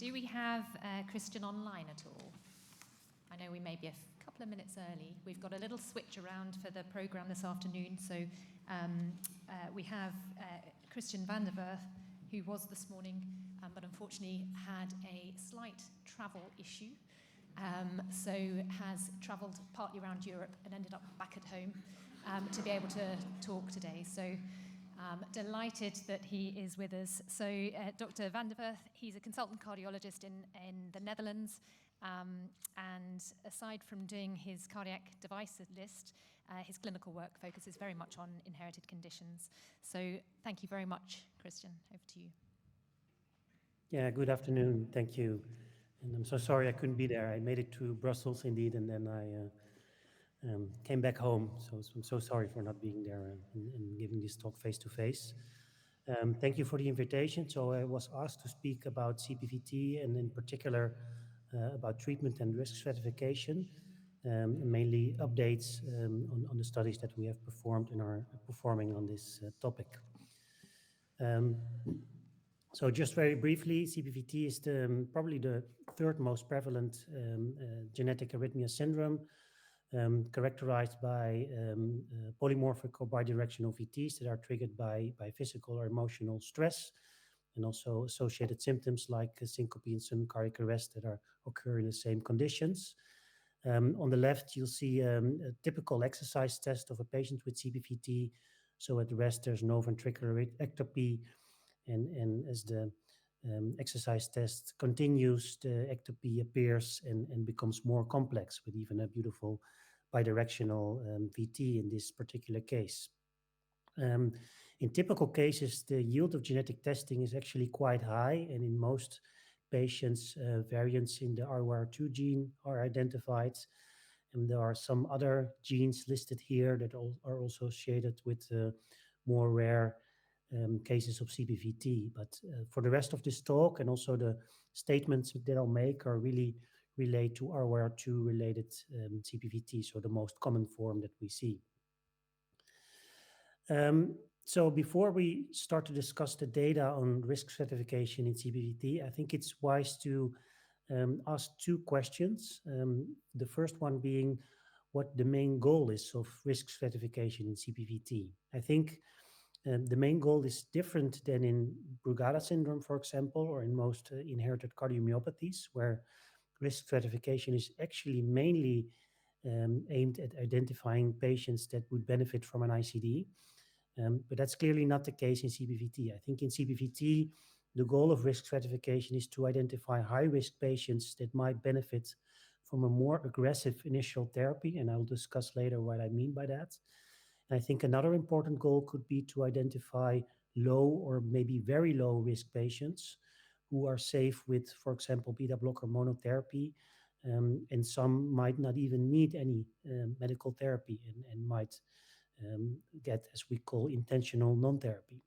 Do we have Christian online at all? I know we may be a couple of minutes early. We've got a little switch around for the programme this afternoon. So we have Christian Van der Werf, who was this morning, but unfortunately had a slight travel issue. So has travelled partly around Europe and ended up back at home to be able to talk today. So delighted that he is with us. So Dr. Van der Werf, he's a consultant cardiologist in the Netherlands. And aside from doing his cardiac device list, his clinical work focuses very much on inherited conditions. So thank you very much, Christian. Over to you. Yeah, good afternoon. Thank you. And I'm so sorry I couldn't be there. I made it to Brussels indeed, and then I came back home. So I'm so sorry for not being there and giving this talk face to face. Thank you for the invitation. So I was asked to speak about CPVT and in particular about treatment and risk stratification, and mainly updates on the studies that we have performed and are performing on this topic. So just very briefly, CPVT is probably the third most prevalent genetic arrhythmia syndrome, characterized by polymorphic or bidirectional VTs that are triggered by physical or emotional stress, and also associated symptoms like syncope and sudden cardiac arrest that occur in the same conditions. On the left, you'll see a typical exercise test of a patient with CPVT. So at rest, there's no ventricular ectopy, and as the exercise test continues, the ectopy appears and becomes more complex with even a beautiful bidirectional VT in this particular case. In typical cases, the yield of genetic testing is actually quite high, and in most patients, variants in the ROR2 gene are identified, and there are some other genes listed here that are also associated with more rare cases of CPVT. But for the rest of this talk, and also the statements that I'll make are really relate to ROR2 related CPVT, so the most common form that we see. So before we start to discuss the data on risk stratification in CPVT, I think it's wise to ask two questions. The first one being what the main goal is of risk stratification in CPVT. I think the main goal is different than in Brugada syndrome, for example, or in most inherited cardiomyopathies, where risk stratification is actually mainly aimed at identifying patients that would benefit from an ICD. But that's clearly not the case in CPVT. I think in CPVT, the goal of risk stratification is to identify high-risk patients that might benefit from a more aggressive initial therapy, and I'll discuss later what I mean by that. And I think another important goal could be to identify low or maybe very low-risk patients who are safe with, for example, beta blocker monotherapy, and some might not even need any medical therapy and might get, as we call, intentional non-therapy.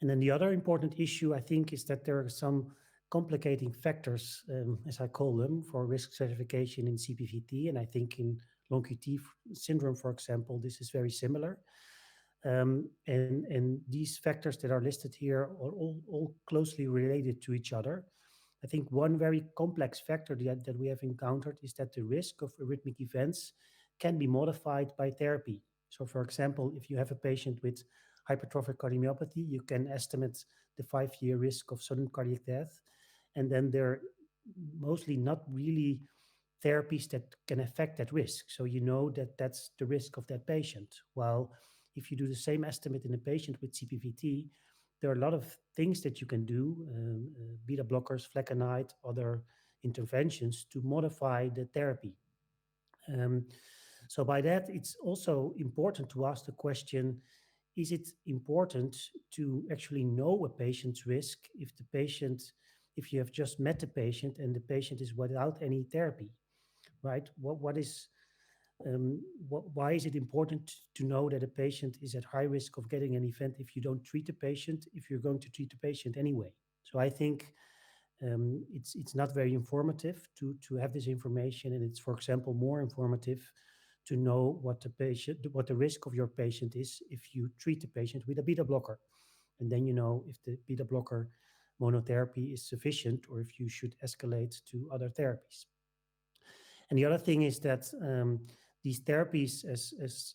And then the other important issue, I think, is that there are some complicating factors, as I call them, for risk stratification in CPVT. And I think in long QT syndrome, for example, this is very similar. And these factors that are listed here are all closely related to each other. I think one very complex factor that we have encountered is that the risk of arrhythmic events can be modified by therapy. So, for example, if you have a patient with hypertrophic cardiomyopathy, you can estimate the 5-year risk of sudden cardiac death. And then there are mostly not really therapies that can affect that risk. So you know that that's the risk of that patient. While if you do the same estimate in a patient with CPVT, there are a lot of things that you can do, beta blockers, flecainide, other interventions to modify the therapy. So by that, it's also important to ask the question, is it important to actually know a patient's risk if you have just met the patient and the patient is without any therapy, right? Why is it important to know that a patient is at high risk of getting an event if you don't treat the patient, if you're going to treat the patient anyway? So I think it's not very informative to have this information, and it's, for example, more informative to know what the risk of your patient is if you treat the patient with a beta blocker. And then you know if the beta blocker monotherapy is sufficient or if you should escalate to other therapies. And the other thing is that these therapies, as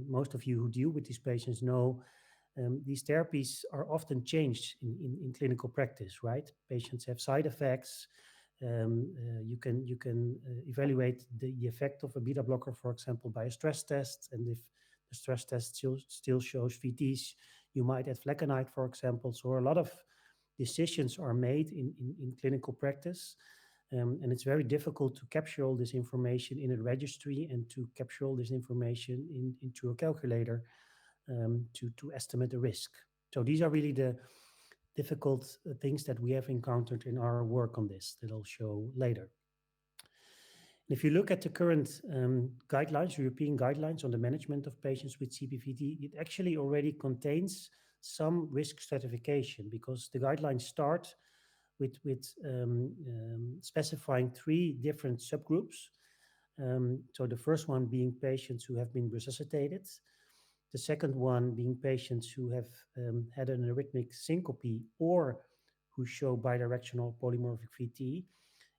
most of you who deal with these patients know, these therapies are often changed in clinical practice, right? Patients have side effects. You can evaluate the effect of a beta blocker, for example, by a stress test. And if the stress test still shows VTs, you might add flecainide, for example. So a lot of decisions are made in clinical practice. And it's very difficult to capture all this information in a registry and to capture all this information into a calculator to estimate the risk. So these are really the difficult things that we have encountered in our work on this that I'll show later. And if you look at the current guidelines, European guidelines on the management of patients with CPVT, it actually already contains some risk stratification because the guidelines start with specifying 3 different subgroups. So the first one being patients who have been resuscitated. The second one being patients who have had an arrhythmic syncope or who show bidirectional polymorphic VT.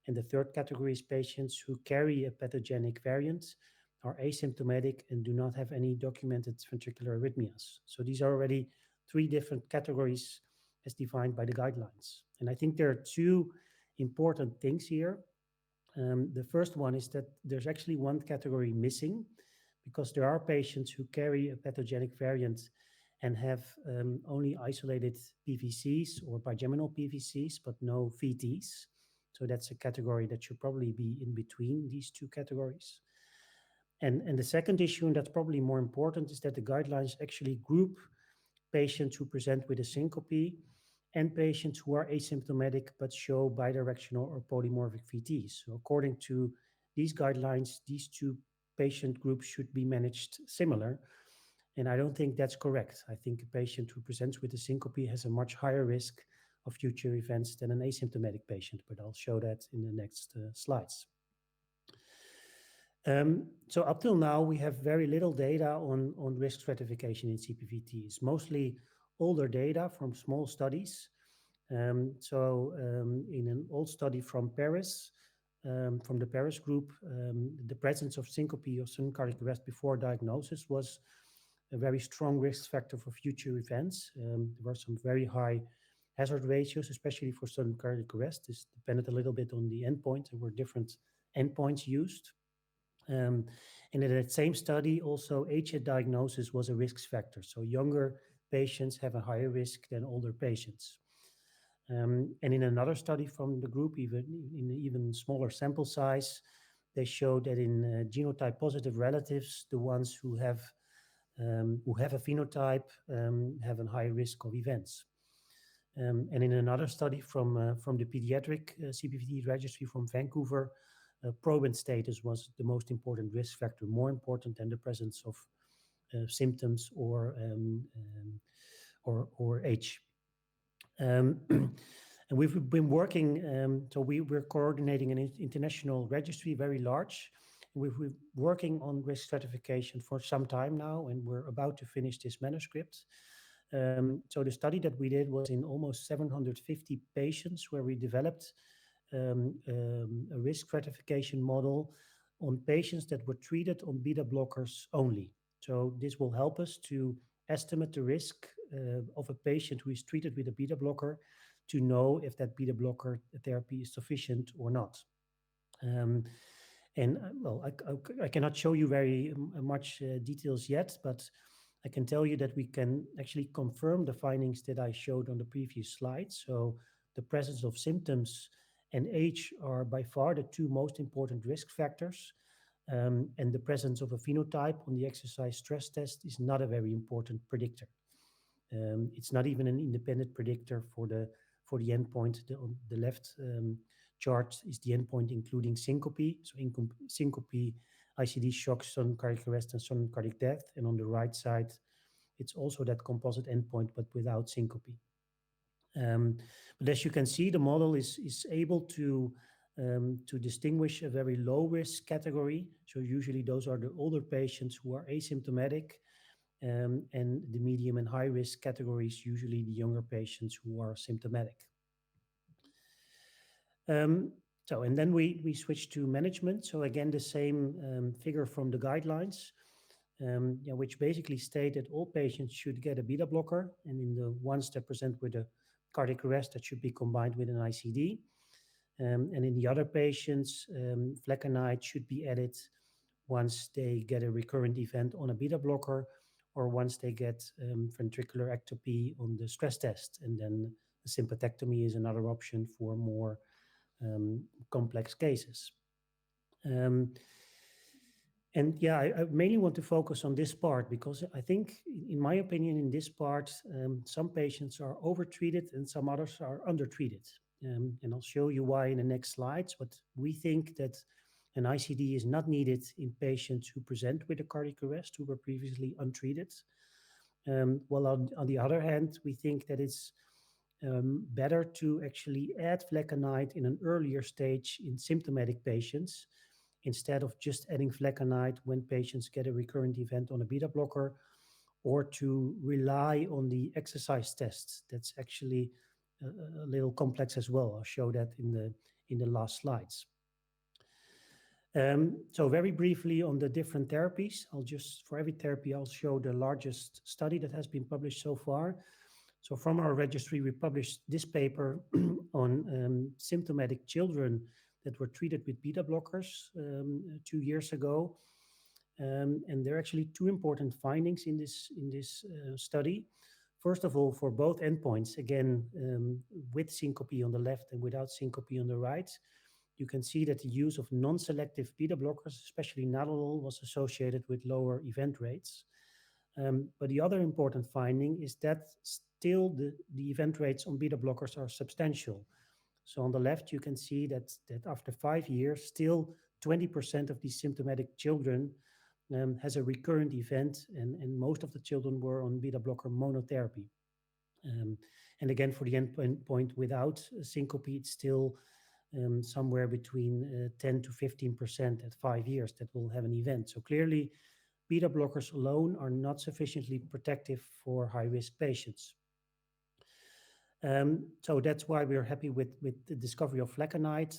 And the third category is patients who carry a pathogenic variant, are asymptomatic, and do not have any documented ventricular arrhythmias. So these are already 3 different categories as defined by the guidelines. And I think there are 2 important things here. The first one is that there's actually one category missing because there are patients who carry a pathogenic variant and have only isolated PVCs or bigeminal PVCs, but no VTs. So that's a category that should probably be in between these 2 categories. And the second issue, and that's probably more important, is that the guidelines actually group patients who present with a syncope and patients who are asymptomatic but show bidirectional or polymorphic VTs. So according to these guidelines, these 2 patient groups should be managed similar. And I don't think that's correct. I think a patient who presents with a syncope has a much higher risk of future events than an asymptomatic patient, but I'll show that in the next slides. So up till now, we have very little data on risk stratification in CPVT. It's mostly older data from small studies. In an old study from Paris, from the Paris group, the presence of syncope or sudden cardiac arrest before diagnosis was a very strong risk factor for future events. There were some very high hazard ratios, especially for sudden cardiac arrest. This depended a little bit on the endpoint. There were different endpoints used. And in that same study, also age at diagnosis was a risk factor. So younger patients have a higher risk than older patients. And in another study from the group, even in an even smaller sample size, they showed that in genotype positive relatives, the ones who have a phenotype have a high risk of events. And in another study from the pediatric CPVT registry from Vancouver, proband status was the most important risk factor, more important than the presence of symptoms or age. And we've been working, so we're coordinating an international registry, very large. We've been working on risk stratification for some time now, and we're about to finish this manuscript. So the study that we did was in almost 750 patients, where we developed a risk stratification model on patients that were treated on beta blockers only. So this will help us to estimate the risk of a patient who is treated with a beta blocker to know if that beta blocker therapy is sufficient or not. I cannot show you very much details yet, but I can tell you that we can actually confirm the findings that I showed on the previous slide. So the presence of symptoms and age are by far the 2 most important risk factors. And the presence of a phenotype on the exercise stress test is not a very important predictor. It's not even an independent predictor for the endpoint. On the left chart is the endpoint including syncope. So syncope, ICD shock, sudden cardiac arrest, and sudden cardiac death. And on the right side, it's also that composite endpoint, but without syncope. But as you can see, the model is able to distinguish a very low risk category. So usually those are the older patients who are asymptomatic, and the medium and high risk categories, usually the younger patients who are symptomatic. Um, and then we switch to management. So again, the same figure from the guidelines, which basically state that all patients should get a beta blocker, and in the ones that present with a cardiac arrest, that should be combined with an ICD. And in the other patients, flecainide should be added once they get a recurrent event on a beta blocker, or once they get ventricular ectopy on the stress test. And then a sympathectomy is another option for more complex cases. And yeah, I mainly want to focus on this part because I think, in my opinion, in this part, some patients are overtreated and some others are undertreated. And I'll show you why in the next slides. But we think that an ICD is not needed in patients who present with a cardiac arrest who were previously untreated. Well, on the other hand, we think that it's better to actually add flecainide in an earlier stage in symptomatic patients, instead of just adding flecainide when patients get a recurrent event on a beta blocker, or to rely on the exercise tests. That's actually a little complex as well. I'll show that in the last slides. So very briefly on the different therapies, for every therapy, I'll show the largest study that has been published so far. So from our registry, we published this paper on symptomatic children that were treated with beta blockers 2 years ago. And there are actually two important findings in this study. First of all, for both endpoints, again, with syncope on the left and without syncope on the right, you can see that the use of non-selective beta blockers, especially nadolol, was associated with lower event rates. But the other important finding is that still the event rates on beta blockers are substantial. So on the left, you can see that after 5 years, still 20% of these symptomatic children has a recurrent event, and most of the children were on beta blocker monotherapy. And again, for the endpoint without syncope, it's still somewhere between 10 to 15% at 5 years that will have an event. So clearly, beta blockers alone are not sufficiently protective for high-risk patients. So that's why we're happy with the discovery of flecainide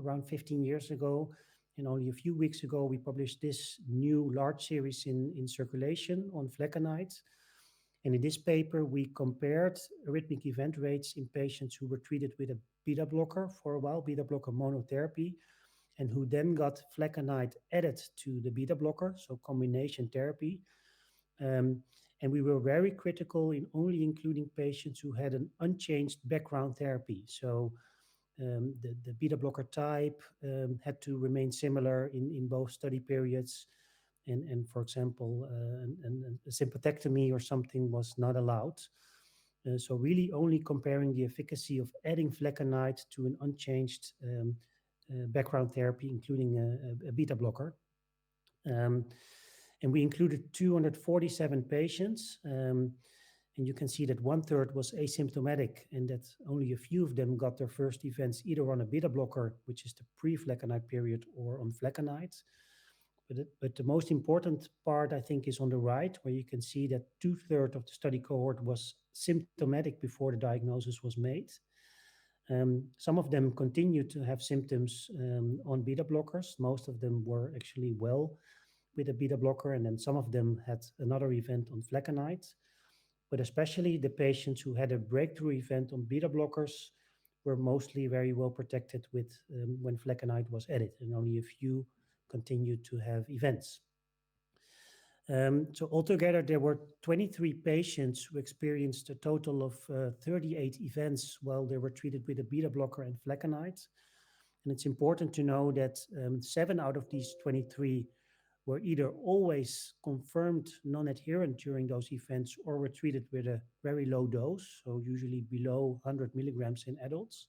around 15 years ago. And only a few weeks ago, we published this new large series in Circulation on flecainide. And in this paper, we compared arrhythmic event rates in patients who were treated with a beta blocker for a while, beta blocker monotherapy, and who then got flecainide added to the beta blocker, so combination therapy. And we were very critical in only including patients who had an unchanged background therapy. So the beta blocker type had to remain similar in both study periods. And for example, a sympathectomy or something was not allowed. So really only comparing the efficacy of adding flecainide to an unchanged background therapy, including a beta blocker. And we included 247 patients. And you can see that 1/3 was asymptomatic, and that only a few of them got their first events either on a beta blocker, which is the pre-flecainide period, or on flecainide. But the most important part, I think, is on the right, where you can see that 2/3 of the study cohort was symptomatic before the diagnosis was made. Some of them continued to have symptoms on beta blockers. Most of them were actually well with a beta blocker, and then some of them had another event on flecainide. But especially the patients who had a breakthrough event on beta blockers were mostly very well protected with when flecainide was added, and only a few continued to have events. So altogether, there were 23 patients who experienced a total of 38 events while they were treated with a beta blocker and flecainide. And it's important to know that 7 out of these 23 were either always confirmed non-adherent during those events or were treated with a very low dose, so usually below 100 milligrams in adults.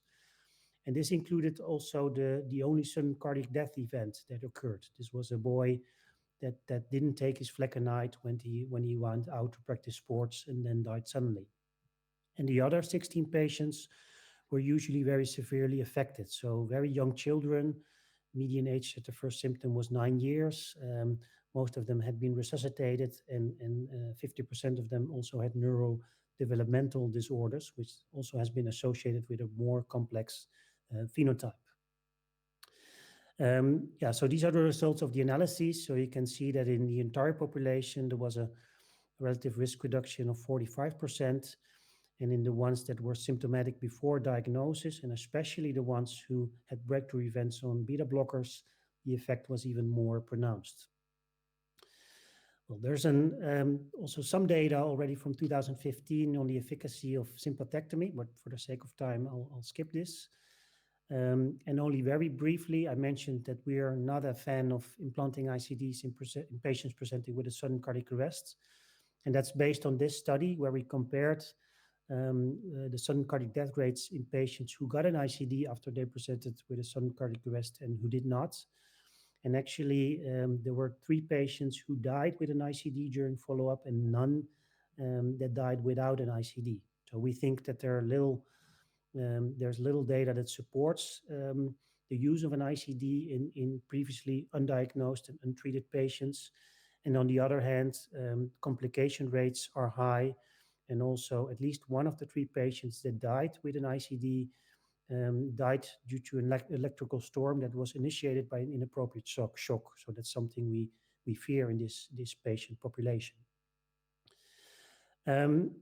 And this included also the only sudden cardiac death event that occurred. This was a boy that didn't take his flecainide when he went out to practice sports and then died suddenly. And the other 16 patients were usually very severely affected. So very young children, median age at the first symptom was 9 years. Most of them had been resuscitated, and 50% of them also had neurodevelopmental disorders, which also has been associated with a more complex phenotype. Yeah, so these are the results of the analysis. So you can see that in the entire population, there was a relative risk reduction of 45%. And in the ones that were symptomatic before diagnosis, and especially the ones who had breakthrough events on beta blockers, the effect was even more pronounced. Well, there's also some data already from 2015 on the efficacy of sympathectomy, but for the sake of time, I'll skip this. And only very briefly, I mentioned that we are not a fan of implanting ICDs in patients presenting with a sudden cardiac arrest. And that's based on this study where we compared the sudden cardiac death rates in patients who got an ICD after they presented with a sudden cardiac arrest and who did not. And actually, there were 3 patients who died with an ICD during follow-up and none that died without an ICD. So we think that there's little data that supports the use of an ICD in previously undiagnosed and untreated patients. And on the other hand, complication rates are high. And also at least one of the 3 patients that died with an ICD died due to an electrical storm that was initiated by an inappropriate shock. So that's something we fear in this patient population. Our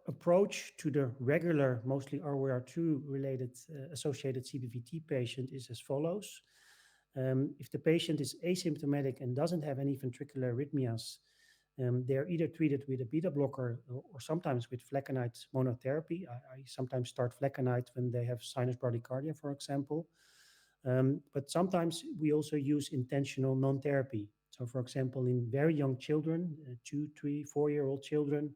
approach to the regular, mostly RWR2 related associated CPVT patient is as follows. If the patient is asymptomatic and doesn't have any ventricular arrhythmias, they're either treated with a beta blocker or sometimes with flecainide monotherapy. I sometimes start flecainide when they have sinus bradycardia, for example. But sometimes we also use intentional non-therapy. So, for example, in very young children, 2, 3, 4-year-old children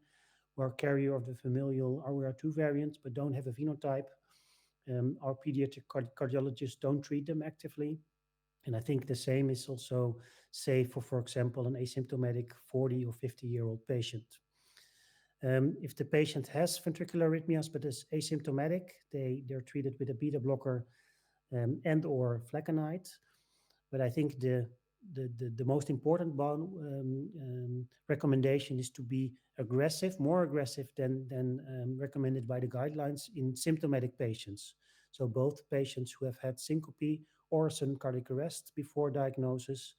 who are carrier of the familial RWR2 variant but don't have a phenotype, our pediatric cardiologists don't treat them actively. And I think the same is also safe for example, an asymptomatic 40 or 50-year-old patient. If the patient has ventricular arrhythmias but is asymptomatic, they're treated with a beta blocker and or flecainide. But I think the most important recommendation is to be aggressive, more aggressive than recommended by the guidelines in symptomatic patients. So both patients who have had syncope or sudden cardiac arrest before diagnosis.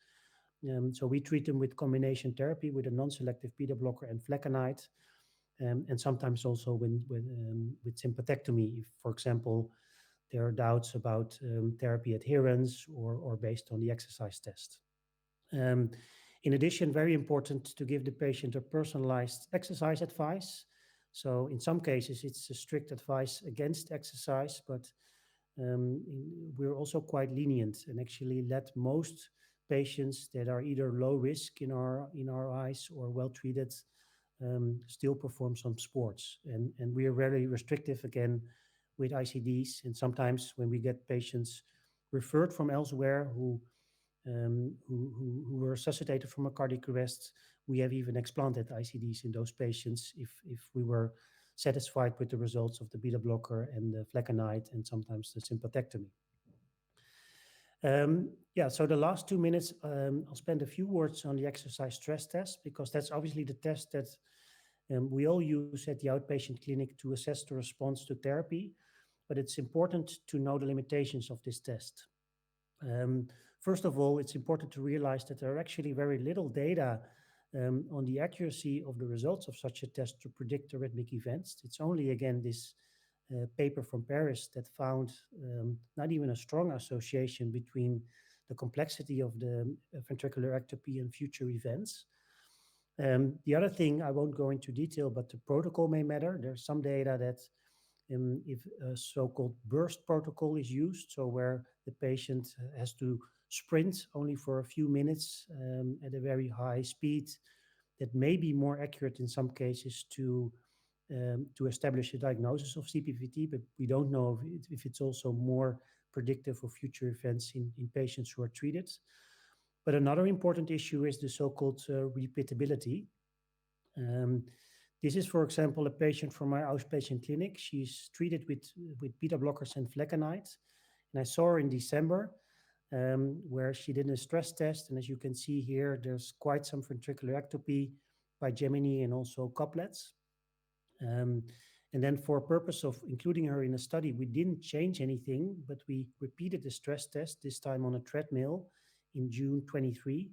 So we treat them with combination therapy with a non-selective beta blocker and flecainide, and sometimes also with sympathectomy, if, for example, there are doubts about therapy adherence or based on the exercise test. In addition, very important to give the patient a personalized exercise advice. So in some cases, it's a strict advice against exercise, but we're also quite lenient and actually let most patients that are either low risk in our eyes or well treated still perform some sports. And we are very restrictive again with ICDs. And sometimes when we get patients referred from elsewhere who were resuscitated from a cardiac arrest, we have even explanted ICDs in those patients if we were satisfied with the results of the beta blocker and the flecainide and sometimes the sympathectomy. So the last 2 minutes, I'll spend a few words on the exercise stress test, because that's obviously the test that we all use at the outpatient clinic to assess the response to therapy. But it's important to know the limitations of this test. First of all, it's important to realize that there are actually very little data on the accuracy of the results of such a test to predict arrhythmic events. It's only, again, this paper from Paris that found not even a strong association between the complexity of the ventricular ectopy and future events. The other thing, I won't go into detail, but the protocol may matter. There's some data that if a so-called burst protocol is used, so where the patient has to sprint only for a few minutes at a very high speed, that may be more accurate in some cases to establish a diagnosis of CPVT, but we don't know if it's also more predictive of future events in patients who are treated. But another important issue is the so-called repeatability. This is, for example, a patient from my outpatient clinic. She's treated with beta blockers and flecainide. And I saw her in December where she did a stress test. And as you can see here, there's quite some ventricular ectopy by Gemini and also couplets. And then for purpose of including her in a study, we didn't change anything, but we repeated the stress test, this time on a treadmill in June 23.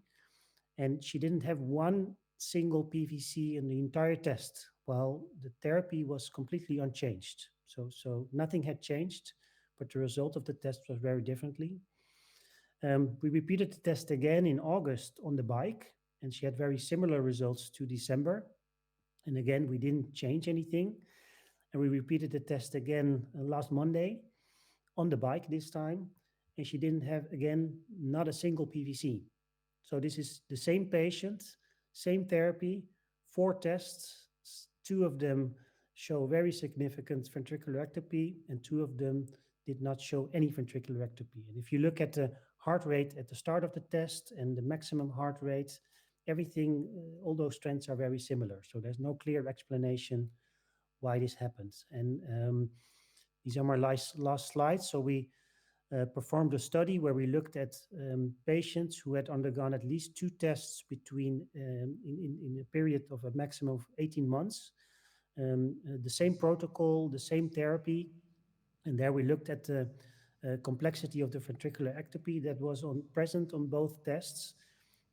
And she didn't have one single PVC in the entire test, while the therapy was completely unchanged. So nothing had changed, but the result of the test was very differently. We repeated the test again in August on the bike, and she had very similar results to December. And again, we didn't change anything. And we repeated the test again last Monday on the bike this time, and she didn't have, again, not a single PVC. So this is the same patient, same therapy, 4 tests. 2 of them show very significant ventricular ectopy, and 2 of them did not show any ventricular ectopy. And if you look at the heart rate at the start of the test and the maximum heart rate, everything, all those trends are very similar. So there's no clear explanation why this happens. And these are my last slides. So we performed a study where we looked at patients who had undergone at least 2 tests between in a period of a maximum of 18 months. The same protocol, the same therapy, and there we looked at the complexity of the ventricular ectopy that was present on both tests.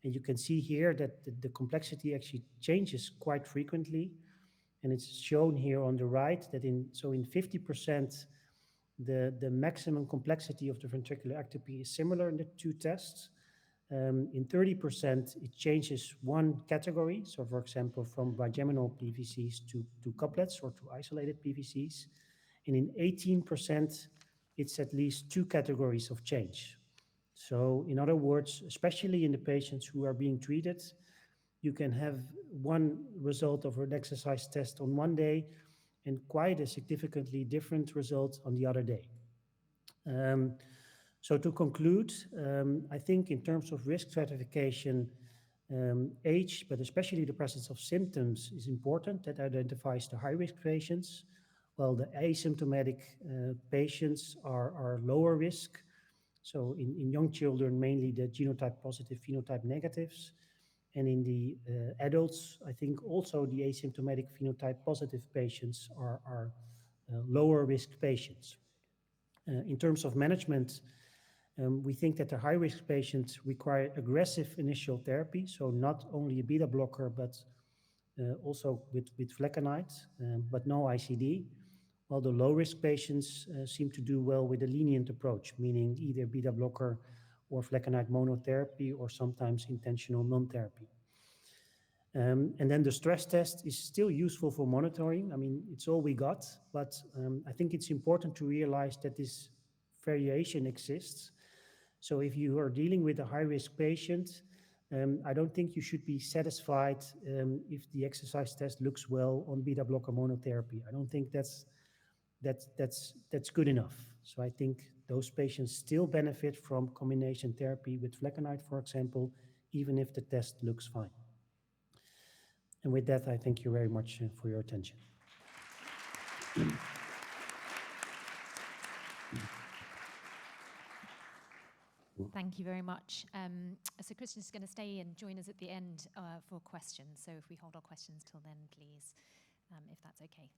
And you can see here that the complexity actually changes quite frequently. And it's shown here on the right that in 50%, the maximum complexity of the ventricular ectopy is similar in the 2 tests. In 30%, it changes one category. So for example, from bigeminal PVCs to couplets or to isolated PVCs. And in 18%, it's at least 2 categories of change. So in other words, especially in the patients who are being treated, you can have one result of an exercise test on one day and quite a significantly different result on the other day. So to conclude, I think in terms of risk stratification, age, but especially the presence of symptoms is important. That identifies the high-risk patients, while the asymptomatic patients are lower risk. So in young children, mainly the genotype positive, phenotype negatives. And in the adults, I think also the asymptomatic phenotype positive patients are lower risk patients. In terms of management, we think that the high-risk patients require aggressive initial therapy, so not only a beta blocker, but also with flecainide, but no ICD, while the low-risk patients seem to do well with a lenient approach, meaning either beta blocker or flecainide monotherapy or sometimes intentional non-therapy. And then the stress test is still useful for monitoring. I mean, it's all we got, but I think it's important to realize that this variation exists. So if you are dealing with a high-risk patient, I don't think you should be satisfied if the exercise test looks well on beta blocker monotherapy. I don't think that's good enough. So I think those patients still benefit from combination therapy with flecainide, for example, even if the test looks fine. And with that, I thank you very much for your attention. Thank you very much. So Christian's going to stay and join us at the end for questions. So if we hold our questions till then, please, if that's okay.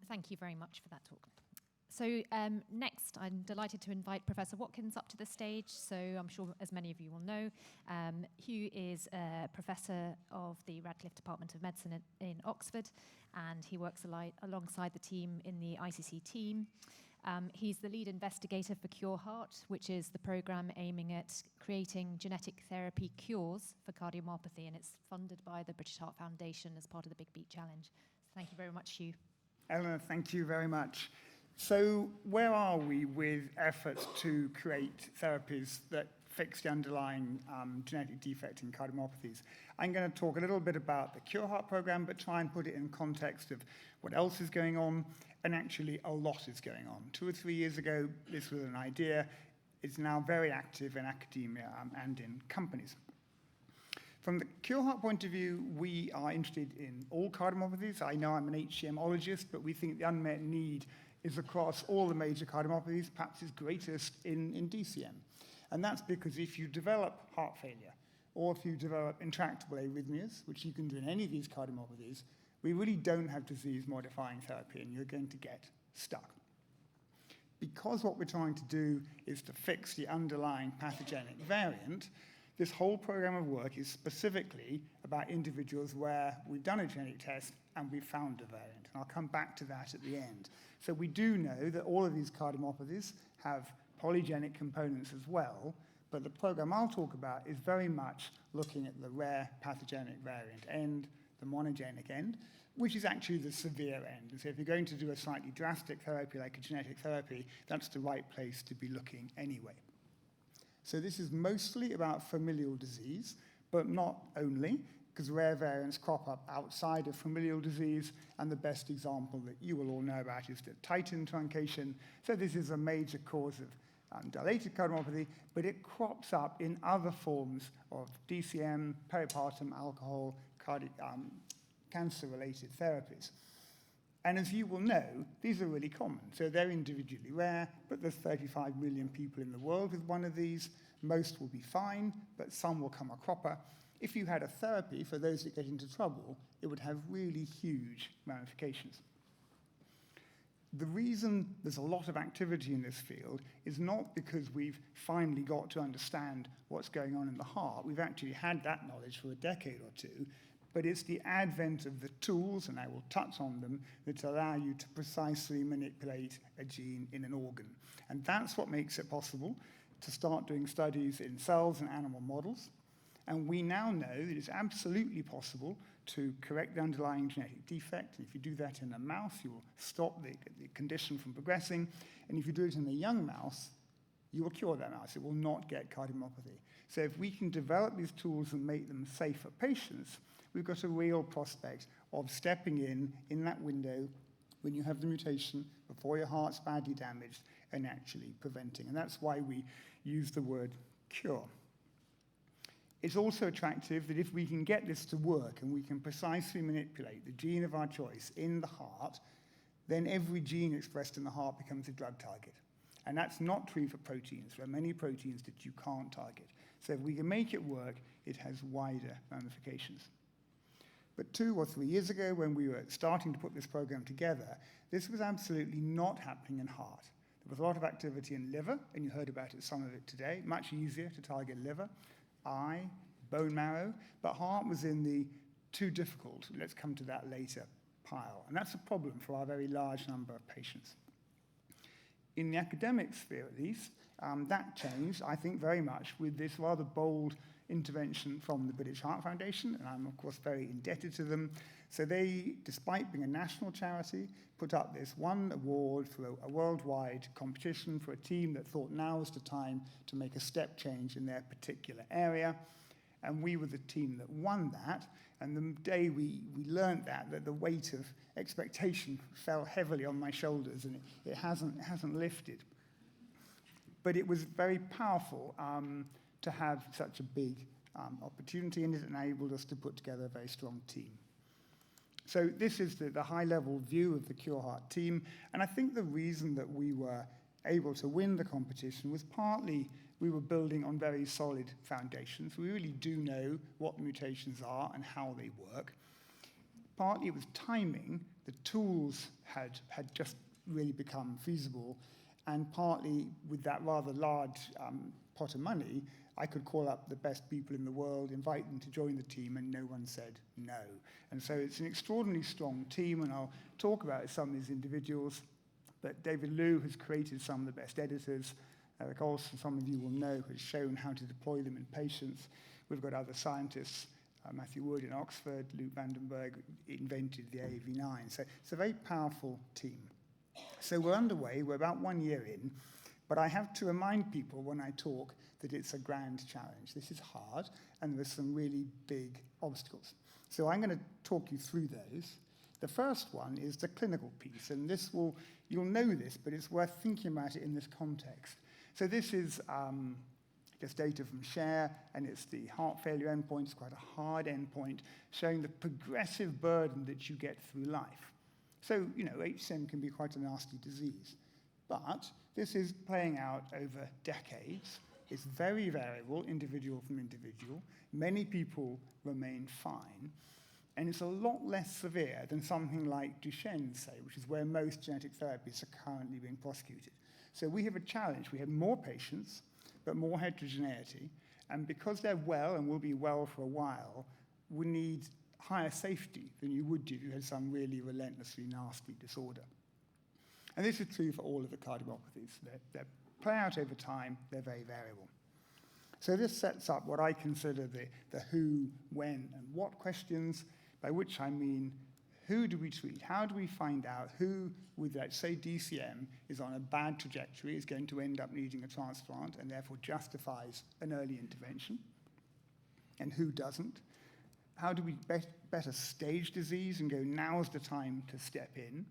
Thank you very much for that talk. So next, I'm delighted to invite Professor Watkins up to the stage. So I'm sure, as many of you will know, Hugh is a professor of the Radcliffe Department of Medicine in Oxford, and he works alongside the team in the AICC team. He's the lead investigator for Cure Heart, which is the program aiming at creating genetic therapy cures for cardiomyopathy, and it's funded by the British Heart Foundation as part of the Big Beat Challenge. So thank you very much, Hugh. Eleanor, thank you very much. So where are we with efforts to create therapies that fix the underlying genetic defect in cardiomyopathies? I'm going to talk a little bit about the Cure Heart program, but try and put it in context of what else is going on, and actually a lot is going on. 2 or 3 years ago, this was an idea. It's now very active in academia and in companies. From the Cure Heart point of view, we are interested in all cardiomyopathies. I know I'm an HCMologist, but we think the unmet need is across all the major cardiomyopathies, perhaps is greatest in DCM. And that's because if you develop heart failure, or if you develop intractable arrhythmias, which you can do in any of these cardiomyopathies, we really don't have disease-modifying therapy, and you're going to get stuck. Because what we're trying to do is to fix the underlying pathogenic variant, this whole program of work is specifically about individuals where we've done a genetic test and we've found a variant. And I'll come back to that at the end. So we do know that all of these cardiomyopathies have polygenic components as well, but the program I'll talk about is very much looking at the rare pathogenic variant end, the monogenic end, which is actually the severe end. And so if you're going to do a slightly drastic therapy like a genetic therapy, that's the right place to be looking anyway. So this is mostly about familial disease, but not only, because rare variants crop up outside of familial disease, and the best example that you will all know about is the titin truncation. So this is a major cause of dilated cardiomyopathy, but it crops up in other forms of DCM, peripartum alcohol, cancer-related therapies. And as you will know, these are really common. So they're individually rare, but there's 35 million people in the world with one of these. Most will be fine, but some will come a cropper. If you had a therapy for those that get into trouble, it would have really huge ramifications. The reason there's a lot of activity in this field is not because we've finally got to understand what's going on in the heart. We've actually had that knowledge for a decade or two, but it's the advent of the tools, and I will touch on them, that allow you to precisely manipulate a gene in an organ. And that's what makes it possible to start doing studies in cells and animal models. And we now know that it's absolutely possible to correct the underlying genetic defect. And if you do that in a mouse, you will stop the condition from progressing. And if you do it in a young mouse, you will cure that mouse. It will not get cardiomyopathy. So if we can develop these tools and make them safe for patients, we've got a real prospect of stepping in that window when you have the mutation, before your heart's badly damaged, and actually preventing. And that's why we use the word cure. It's also attractive that if we can get this to work and we can precisely manipulate the gene of our choice in the heart, then every gene expressed in the heart becomes a drug target. And that's not true for proteins. There are many proteins that you can't target. So if we can make it work, it has wider ramifications. But 2 or 3 years ago, when we were starting to put this program together, this was absolutely not happening in heart. There was a lot of activity in liver, and you heard about it, some of it today. Much easier to target liver, eye, bone marrow, but heart was in the too difficult, let's come to that later, pile. And that's a problem for our very large number of patients. In the academic sphere, at least, that changed, I think, very much with this rather bold intervention from the British Heart Foundation, and I'm, of course, very indebted to them. So they, despite being a national charity, put up this one award for a worldwide competition for a team that thought now was the time to make a step change in their particular area. And we were the team that won that. And the day we learned that the weight of expectation fell heavily on my shoulders, and it hasn't lifted. But it was very powerful to have such a big opportunity, and it enabled us to put together a very strong team. So this is the high-level view of the Cure Heart team, and I think the reason that we were able to win the competition was partly we were building on very solid foundations. We really do know what the mutations are and how they work. Partly it was timing. The tools had just really become feasible, and partly with that rather large pot of money, I could call up the best people in the world, invite them to join the team, and no one said no. And so it's an extraordinarily strong team, and I'll talk about some of these individuals. But David Liu has created some of the best editors. Eric Olson, some of you will know, has shown how to deploy them in patients. We've got other scientists. Matthew Wood in Oxford, Luke Vandenberg invented the AAV9. So it's a very powerful team. So we're underway. We're about 1 year in. But I have to remind people when I talk that it's a grand challenge. This is hard, and there's some really big obstacles. So I'm going to talk you through those. The first one is the clinical piece, and you'll know this, but it's worth thinking about it in this context. So this is just data from SHARE, and it's the heart failure endpoint. It's quite a hard endpoint, showing the progressive burden that you get through life. So, HCM can be quite a nasty disease. But this is playing out over decades. It's very variable, individual from individual. Many people remain fine. And it's a lot less severe than something like Duchenne's, say, which is where most genetic therapies are currently being prosecuted. So we have a challenge. We have more patients, but more heterogeneity. And because they're well and will be well for a while, we need higher safety than you would do if you had some really relentlessly nasty disorder. And this is true for all of the cardiomyopathies. They play out over time. They're very variable. So this sets up what I consider the who, when, and what questions, by which I mean, who do we treat? How do we find out who, with, let's say, DCM, is on a bad trajectory, is going to end up needing a transplant, and therefore justifies an early intervention, and who doesn't? How do we better stage disease and go, now's the time to step in?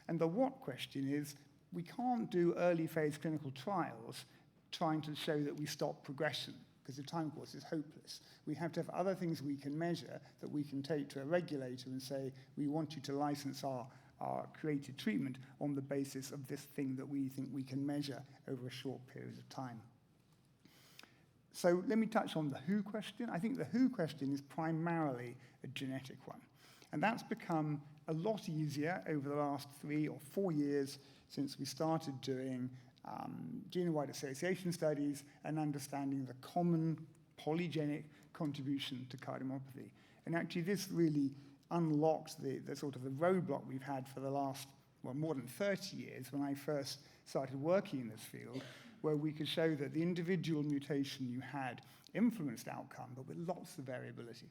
And the what question is, we can't do early phase clinical trials trying to show that we stop progression, because the time course is hopeless. We have to have other things we can measure that we can take to a regulator and say, we want you to license our created treatment on the basis of this thing that we think we can measure over a short period of time. So let me touch on the who question. I think the who question is primarily a genetic one. And that's become a lot easier over the last 3 or 4 years since we started doing genome-wide association studies and understanding the common polygenic contribution to cardiomyopathy. And actually this really unlocked the sort of the roadblock we've had for the last, well, more than 30 years when I first started working in this field, where we could show that the individual mutation you had influenced outcome, but with lots of variability.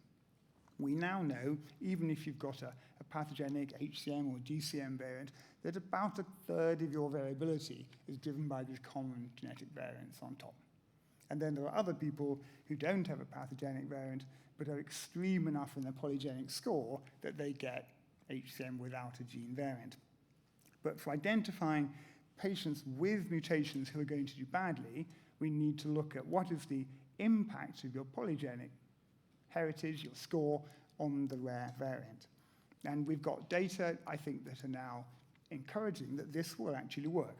We now know, even if you've got a pathogenic HCM or DCM variant, that about a third of your variability is driven by these common genetic variants on top. And then there are other people who don't have a pathogenic variant, but are extreme enough in their polygenic score that they get HCM without a gene variant. But for identifying patients with mutations who are going to do badly, we need to look at what is the impact of your polygenic heritage, your score, on the rare variant. And we've got data, I think, that are now encouraging that this will actually work.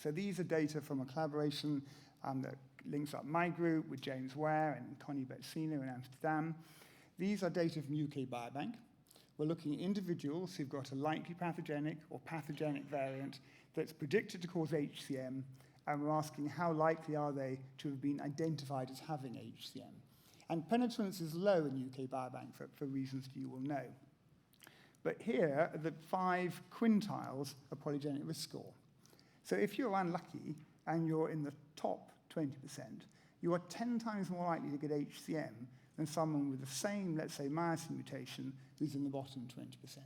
So these are data from a collaboration that links up my group with James Ware and Connie Betzina in Amsterdam. These are data from UK Biobank. We're looking at individuals who've got a likely pathogenic or pathogenic variant that's predicted to cause HCM, and we're asking how likely are they to have been identified as having HCM. And penetrance is low in UK Biobank for reasons you will know. But here are the 5 quintiles of polygenic risk score. So if you're unlucky and you're in the top 20%, you are 10 times more likely to get HCM than someone with the same, let's say, myosin mutation who's in the bottom 20%.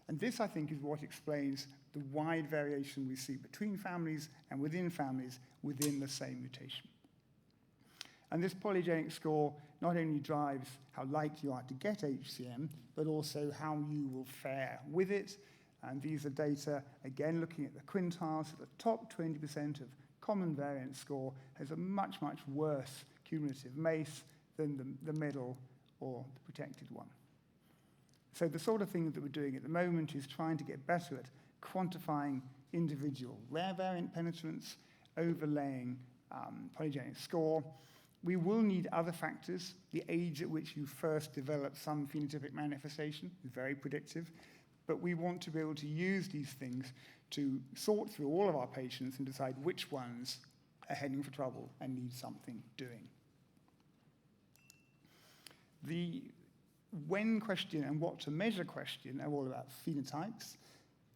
And this, I think, is what explains the wide variation we see between families and within families within the same mutation. And this polygenic score not only drives how likely you are to get HCM, but also how you will fare with it. And these are data, again, looking at the quintiles. So the top 20% of common variant score has a much, much worse cumulative MACE than the middle or the protected one. So the sort of thing that we're doing at the moment is trying to get better at quantifying individual rare variant penetrance, overlaying polygenic score. We will need other factors. The age at which you first develop some phenotypic manifestation is very predictive, but we want to be able to use these things to sort through all of our patients and decide which ones are heading for trouble and need something doing. The when question and what to measure question are all about phenotypes.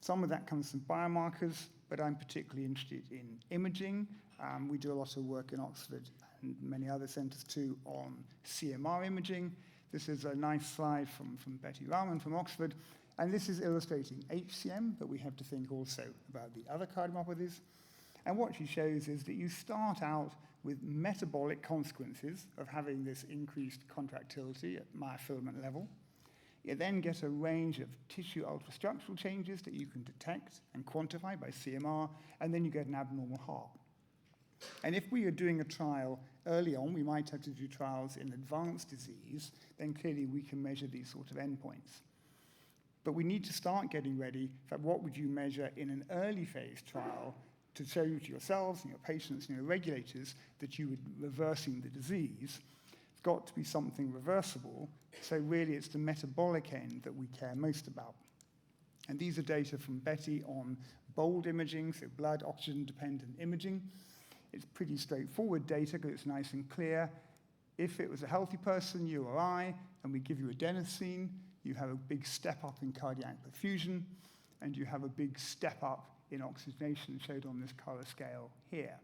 Some of that comes from biomarkers, but I'm particularly interested in imaging. We do a lot of work in Oxford and many other centres too on CMR imaging. This is a nice slide from Betty Rahman from Oxford, and this is illustrating HCM, but we have to think also about the other cardiomyopathies. And what she shows is that you start out with metabolic consequences of having this increased contractility at myofilament level. You then get a range of tissue ultrastructural changes that you can detect and quantify by CMR, and then you get an abnormal heart. And if we are doing a trial early on, we might have to do trials in advanced disease, then clearly we can measure these sort of endpoints. But we need to start getting ready for what would you measure in an early phase trial to show to yourselves and your patients and your regulators that you were reversing the disease. got to be something reversible. So really it's the metabolic end that we care most about. And these are data from Betty on bold imaging, so blood oxygen-dependent imaging. It's pretty straightforward data because it's nice and clear. If it was a healthy person, you or I, and we give you adenosine, you have a big step up in cardiac perfusion, and you have a big step up in oxygenation showed on this color scale here.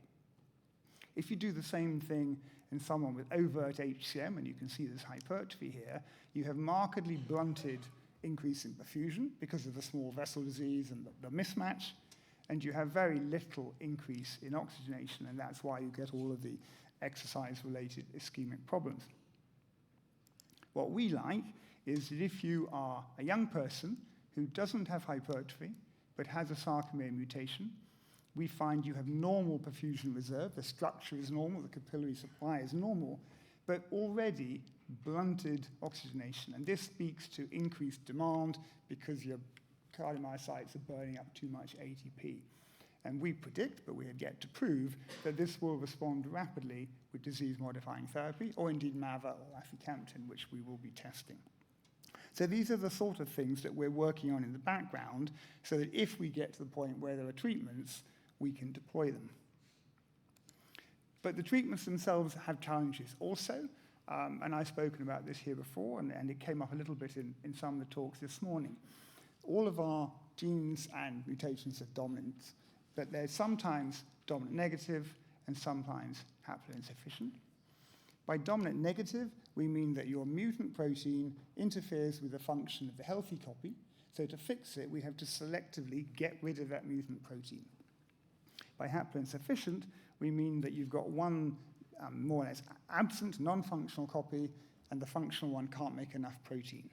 If you do the same thing in someone with overt HCM, and you can see this hypertrophy here, you have markedly blunted increase in perfusion because of the small vessel disease and the mismatch, and you have very little increase in oxygenation, and that's why you get all of the exercise-related ischemic problems. What we like is that if you are a young person who doesn't have hypertrophy but has a sarcomere mutation, we find you have normal perfusion reserve, the structure is normal, the capillary supply is normal, but already blunted oxygenation. And this speaks to increased demand because your cardiomyocytes are burning up too much ATP. And we predict, but we have yet to prove, that this will respond rapidly with disease-modifying therapy, or indeed MAVA or aficamten, which we will be testing. So these are the sort of things that we're working on in the background, so that if we get to the point where there are treatments, we can deploy them. But the treatments themselves have challenges also, and I've spoken about this here before, and it came up a little bit in some of the talks this morning. All of our genes and mutations have dominance, but they're sometimes dominant negative and sometimes haploinsufficient. By dominant negative, we mean that your mutant protein interferes with the function of the healthy copy, so to fix it, we have to selectively get rid of that mutant protein. By haploinsufficient, we mean that you've got one more or less absent, non-functional copy, and the functional one can't make enough protein.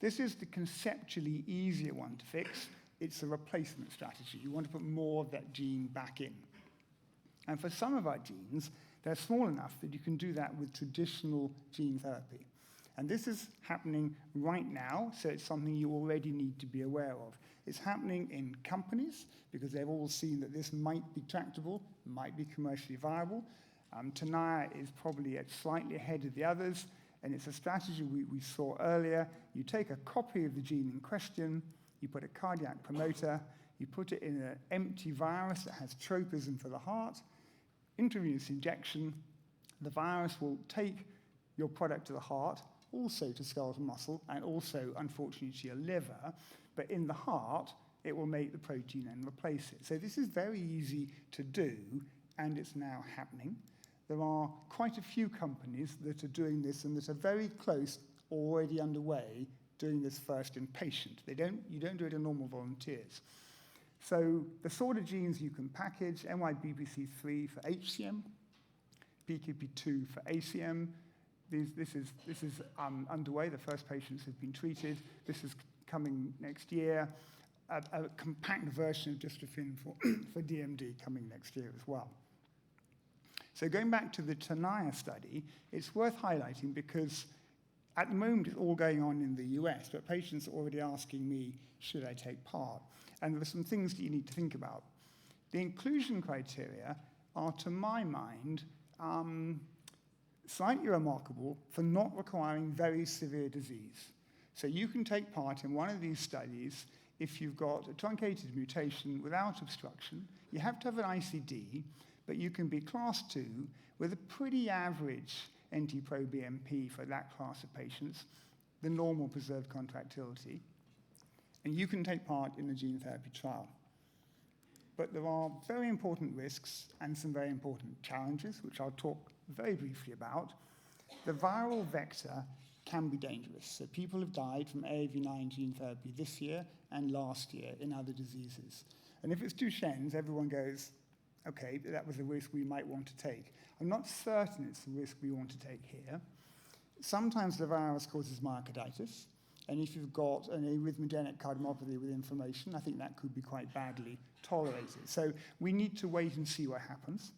This is the conceptually easier one to fix. It's a replacement strategy. You want to put more of that gene back in. And for some of our genes, they're small enough that you can do that with traditional gene therapy. And this is happening right now, so it's something you already need to be aware of. It's happening in companies because they've all seen that this might be tractable, might be commercially viable. Tenaya is probably slightly ahead of the others, and it's a strategy we saw earlier. You take a copy of the gene in question, you put a cardiac promoter, you put it in an empty virus that has tropism for the heart, intravenous injection, the virus will take your product to the heart, also to skeletal muscle, and also, unfortunately, to your liver, but in the heart, it will make the protein and replace it. So this is very easy to do, and it's now happening. There are quite a few companies that are doing this and that are very close, already underway, doing this first in patient. You don't do it in normal volunteers. So the sort of genes you can package, NYBPC3 for HCM, PKP2 for ACM. This is underway. The first patients have been treated. This is coming next year. A compact version of dystrophin for DMD coming next year as well. So going back to the Tenaya study, it's worth highlighting because at the moment it's all going on in the US, but patients are already asking me, should I take part? And there are some things that you need to think about. The inclusion criteria are, to my mind, slightly remarkable for not requiring very severe disease. So you can take part in one of these studies if you've got a truncated mutation without obstruction. You have to have an ICD, but you can be class 2 with a pretty average NT-proBNP for that class of patients, the normal preserved contractility, and you can take part in a gene therapy trial. But there are very important risks and some very important challenges, which I'll talk very briefly about. The viral vector can be dangerous. So people have died from AAV9 gene therapy this year and last year in other diseases. And if it's Duchenne's, everyone goes, okay, that was a risk we might want to take. I'm not certain it's the risk we want to take here. Sometimes the virus causes myocarditis, and if you've got an arrhythmogenic cardiomyopathy with inflammation, I think that could be quite badly tolerated. So we need to wait and see what happens.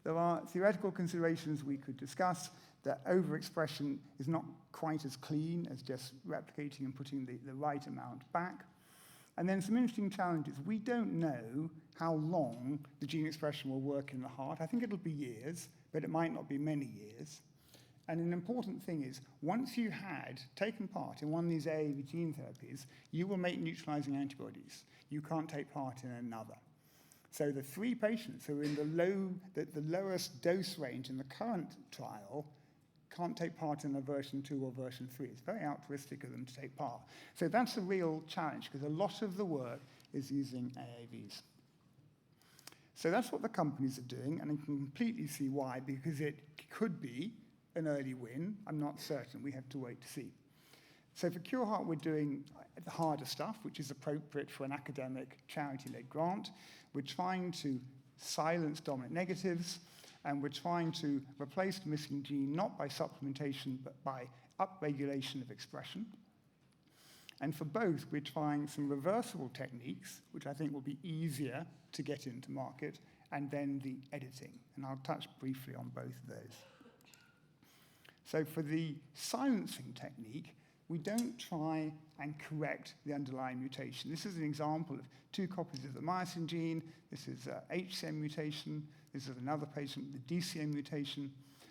There are theoretical considerations we could discuss, that overexpression is not quite as clean as just replicating and putting the right amount back. And then some interesting challenges. We don't know how long the gene expression will work in the heart. I think it'll be years, but it might not be many years. And an important thing is, once you had taken part in one of these AAV gene therapies, you will make neutralizing antibodies. You can't take part in another. So the 3 patients who are in the lowest dose range in the current trial can't take part in a version 2 or version 3. It's very altruistic of them to take part. So that's a real challenge, because a lot of the work is using AAVs. So that's what the companies are doing, and I can completely see why, because it could be an early win. I'm not certain. We have to wait to see. So for CureHeart, we're doing the harder stuff, which is appropriate for an academic charity-led grant. We're trying to silence dominant negatives, and we're trying to replace the missing gene not by supplementation, but by upregulation of expression. And for both, we're trying some reversible techniques, which I think will be easier to get into market, and then the editing. And I'll touch briefly on both of those. So for the silencing technique, we don't try and correct the underlying mutation. This is an example of 2 copies of the myosin gene. This is a HCM mutation. This is another patient with the DCM mutation.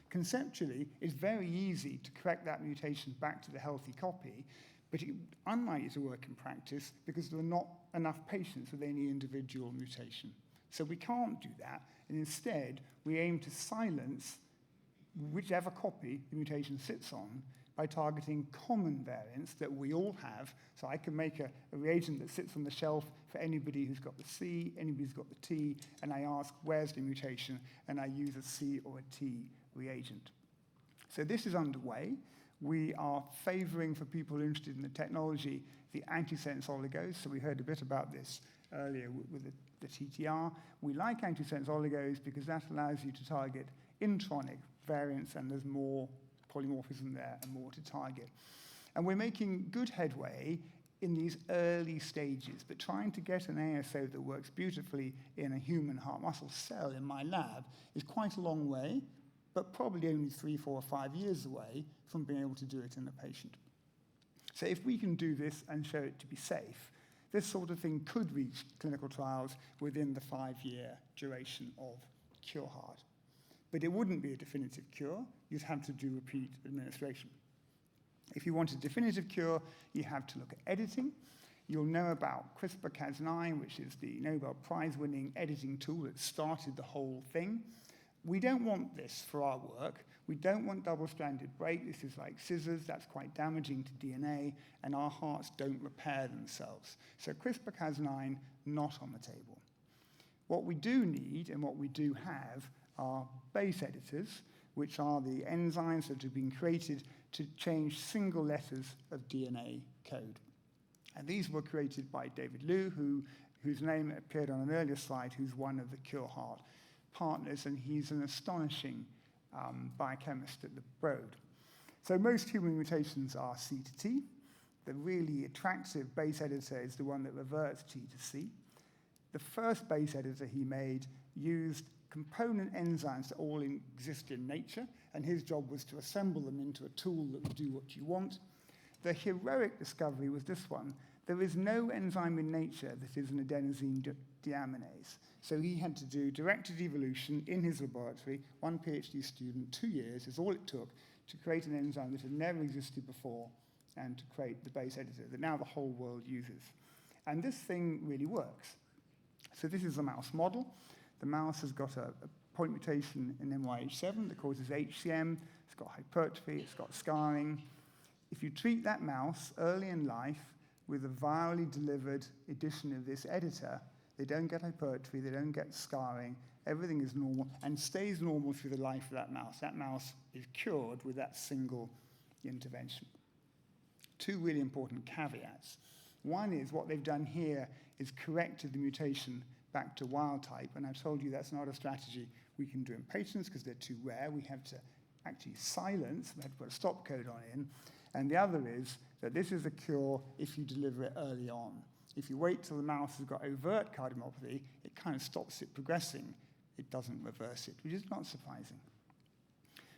Conceptually, it's very easy to correct that mutation back to the healthy copy, but it's unlikely to work in practice because there are not enough patients with any individual mutation. So we can't do that, and instead, we aim to silence whichever copy the mutation sits on by targeting common variants that we all have. So I can make a reagent that sits on the shelf for anybody who's got the C, anybody who's got the T, and I ask, where's the mutation? And I use a C or a T reagent. So this is underway. We are favoring, for people interested in the technology, the antisense oligos. So we heard a bit about this earlier with the TTR. We like antisense oligos because that allows you to target intronic variants, and there's more polymorphism there and more to target. And we're making good headway in these early stages, but trying to get an ASO that works beautifully in a human heart muscle cell in my lab is quite a long way, but probably only 3, 4, or 5 years away from being able to do it in a patient. So if we can do this and show it to be safe, this sort of thing could reach clinical trials within the 5-year duration of CureHeart. But it wouldn't be a definitive cure. You'd have to do repeat administration. If you want a definitive cure, you have to look at editing. You'll know about CRISPR-Cas9, which is the Nobel Prize-winning editing tool that started the whole thing. We don't want this for our work. We don't want double-stranded break. This is like scissors. That's quite damaging to DNA, and our hearts don't repair themselves. So CRISPR-Cas9, not on the table. What we do need, and what we do have, are base editors, which are the enzymes that have been created to change single letters of DNA code. And these were created by David Liu, whose name appeared on an earlier slide, who's one of the CureHeart partners, and he's an astonishing biochemist at the Broad. So most human mutations are C to T. The really attractive base editor is the one that reverts T to C. The first base editor he made used component enzymes that all exist in nature, and his job was to assemble them into a tool that would do what you want. The heroic discovery was this one. There is no enzyme in nature that is an adenosine deaminase. So he had to do directed evolution in his laboratory. One PhD student, 2 years is all it took to create an enzyme that had never existed before and to create the base editor that now the whole world uses. And this thing really works. So this is a mouse model. The mouse has got a point mutation in MYH7 that causes HCM. It's got hypertrophy. It's got scarring. If you treat that mouse early in life with a virally delivered edition of this editor, they don't get hypertrophy. They don't get scarring. Everything is normal and stays normal through the life of that mouse. That mouse is cured with that single intervention. 2 really important caveats. One is what they've done here is corrected the mutation back to wild type, and I've told you that's not a strategy we can do in patients because they're too rare. We have to actually silence, we have to put a stop code on in. And the other is that this is a cure if you deliver it early on. If you wait till the mouse has got overt cardiomyopathy, it kind of stops it progressing. It doesn't reverse it, which is not surprising.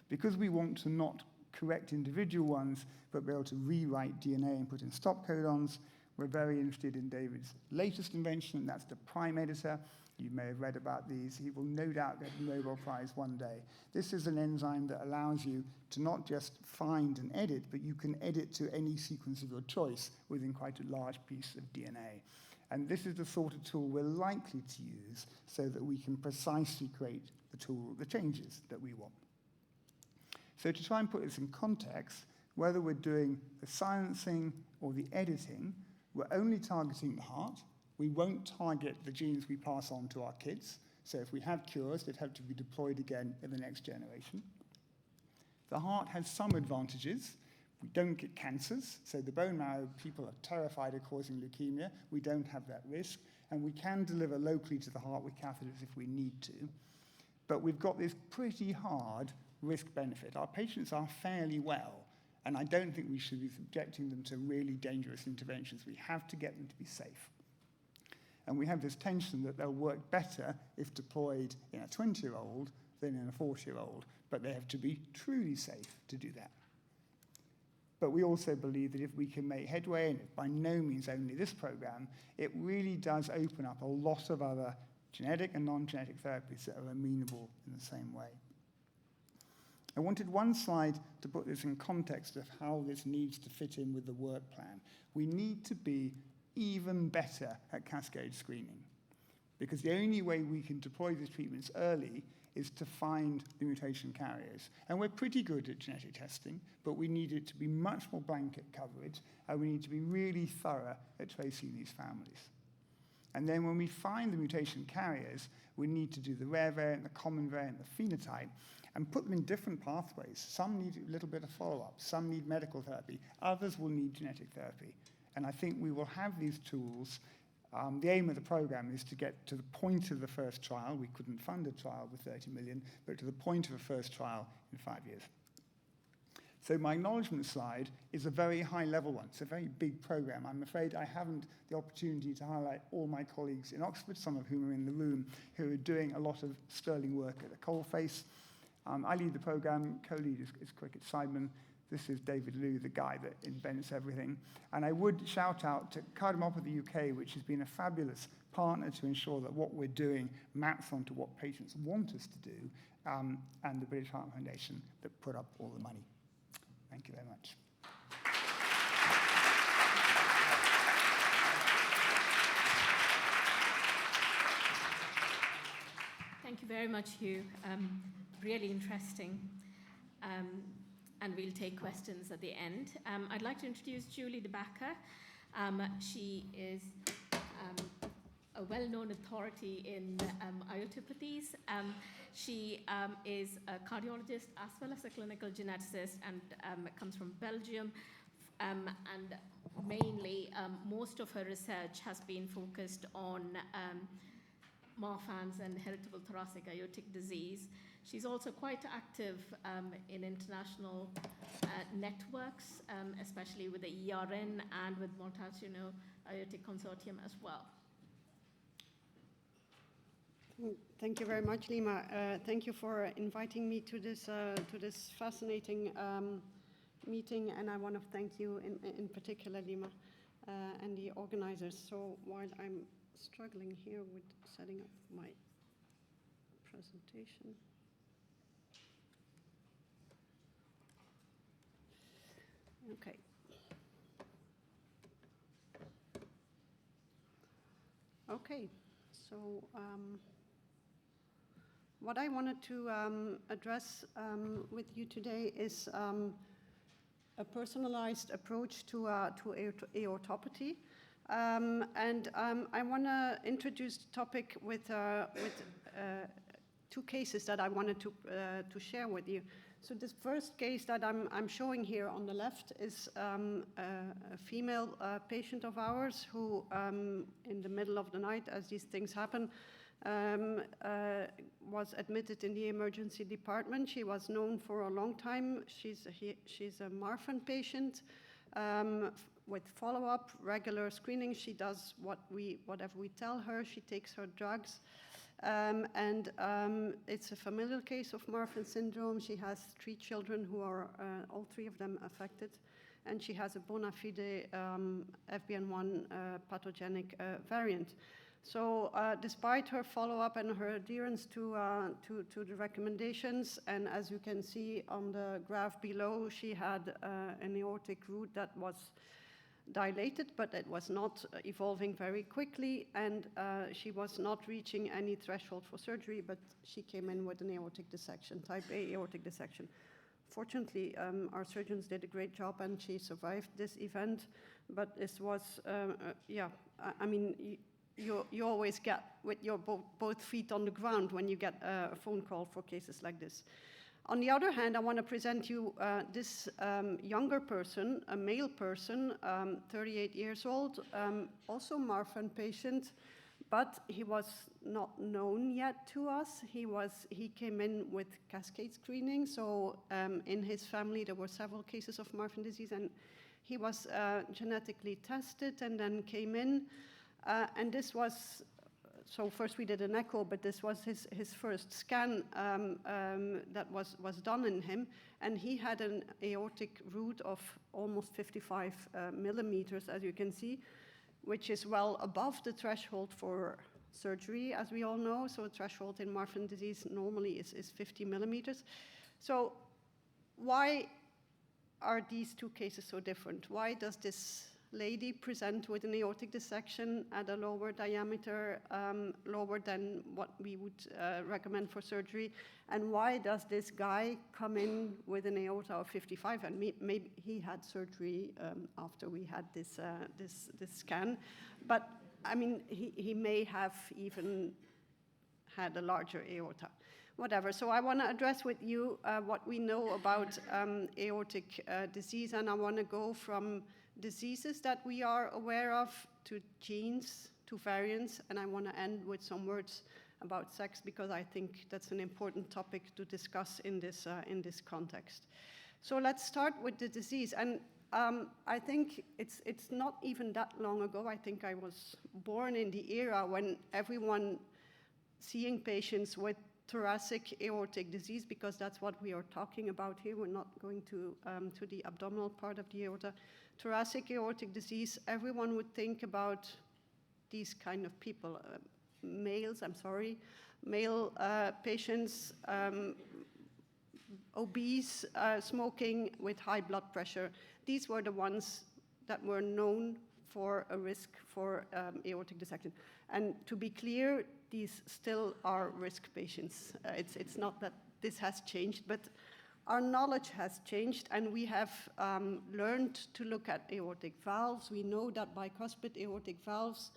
Because we want to not correct individual ones, but be able to rewrite DNA and put in stop codons, We're very interested in David's latest invention, and that's the prime editor. You may have read about these. He will no doubt get a Nobel Prize one day. This is an enzyme that allows you to not just find and edit, but you can edit to any sequence of your choice within quite a large piece of DNA. And this is the sort of tool we're likely to use so that we can precisely create the changes that we want. So to try and put this in context, whether we're doing the silencing or the editing, we're only targeting the heart. We won't target the genes we pass on to our kids. So if we have cures, they'd have to be deployed again in the next generation. The heart has some advantages. We don't get cancers. So the bone marrow, people are terrified of causing leukemia. We don't have that risk. And we can deliver locally to the heart with catheters if we need to. But we've got this pretty hard risk-benefit. Our patients are fairly well, and I don't think we should be subjecting them to really dangerous interventions. We have to get them to be safe. And we have this tension that they'll work better if deployed in a 20-year-old than in a 40-year-old, but they have to be truly safe to do that. But we also believe that if we can make headway, and by no means only this program, it really does open up a lot of other genetic and non-genetic therapies that are amenable in the same way. I wanted one slide to put this in context of how this needs to fit in with the work plan. We need to be even better at cascade screening, because the only way we can deploy these treatments early is to find the mutation carriers. And we're pretty good at genetic testing, but we need it to be much more blanket coverage, and we need to be really thorough at tracing these families. And then when we find the mutation carriers, we need to do the rare variant, the common variant, the phenotype, and put them in different pathways. Some need a little bit of follow-up, some need medical therapy, others will need genetic therapy. And I think we will have these tools. The aim of the program is to get to the point of the first trial. We couldn't fund a trial with 30 million, but to the point of a first trial in 5 years. So my acknowledgement slide is a very high-level one. It's a very big program. I'm afraid I haven't the opportunity to highlight all my colleagues in Oxford, some of whom are in the room, who are doing a lot of sterling work at the coalface. I lead the program. Co-lead is Cricket Simon. This is David Liu, the guy that invents everything. And I would shout out to Cardiomyopathy UK, which has been a fabulous partner to ensure that what we're doing maps onto what patients want us to do, and the British Heart Foundation that put up all the money. Thank you very much. Thank you very much, Hugh. Really interesting. And we'll take questions at the end. I'd like to introduce Julie de Backer. She is a well-known authority in aortopathies. She is a cardiologist as well as a clinical geneticist, and comes from Belgium. And mainly, most of her research has been focused on Marfan's and heritable thoracic aortic disease. She's also quite active in international networks, especially with the ERN and with Montalcino Aortic Consortium as well. Thank you very much, Leema. Thank you for inviting me to this fascinating meeting, and I want to thank you in particular, Leema, and the organizers. So while I'm struggling here with setting up my presentation. Okay. Okay, so what I wanted to address with you today is a personalized approach to aortopathy. And I want to introduce the topic with two cases that I wanted to share with you. So this first case that I'm showing here on the left is a female patient of ours who, in the middle of the night, as these things happen, was admitted in the emergency department. She was known for a long time. She's a Marfan patient. With follow-up, regular screening, she does whatever we tell her. She takes her drugs. It's a familial case of Marfan syndrome. She has 3 children who are all 3 of them affected. and she has a bona fide FBN1 pathogenic variant. So despite her follow-up and her adherence to the recommendations, and as you can see on the graph below, she had an aortic root that was dilated, but it was not evolving very quickly, and she was not reaching any threshold for surgery, but she came in with an aortic dissection, type A aortic dissection. Fortunately, our surgeons did a great job, and she survived this event, but this was, I mean, you always get with your both feet on the ground when you get a phone call for cases like this. On the other hand, I want to present you this younger person, a male person, 38 years old, also Marfan patient, but he was not known yet to us. He came in with cascade screening, so in his family there were several cases of Marfan disease, and he was genetically tested and then came in. And this was, so first we did an echo, but this was his first scan that was done in him, and he had an aortic root of almost 55 millimeters, as you can see, which is well above the threshold for surgery, as we all know. So the threshold in Marfan disease normally is 50 millimeters. So why are these two cases so different? Why does this lady present with an aortic dissection at a lower diameter, lower than what we would recommend for surgery? And why does this guy come in with an aorta of 55? And maybe he had surgery after we had this scan. But I mean, he may have even had a larger aorta. Whatever. So I want to address with you what we know about aortic disease, and I want to go from diseases that we are aware of to genes, to variants, and I want to end with some words about sex, because I think that's an important topic to discuss in this context. So let's start with the disease, and I think it's not even that long ago. I think I was born in the era when everyone seeing patients with thoracic aortic disease, because that's what we are talking about here. We're not going to the abdominal part of the aorta. Thoracic aortic disease, everyone would think about these kind of people, male patients, obese, smoking with high blood pressure. These were the ones that were known for a risk for aortic dissection. And to be clear, these still are risk patients. It's not that this has changed, but our knowledge has changed, and we have learned to look at aortic valves. We know that bicuspid aortic valves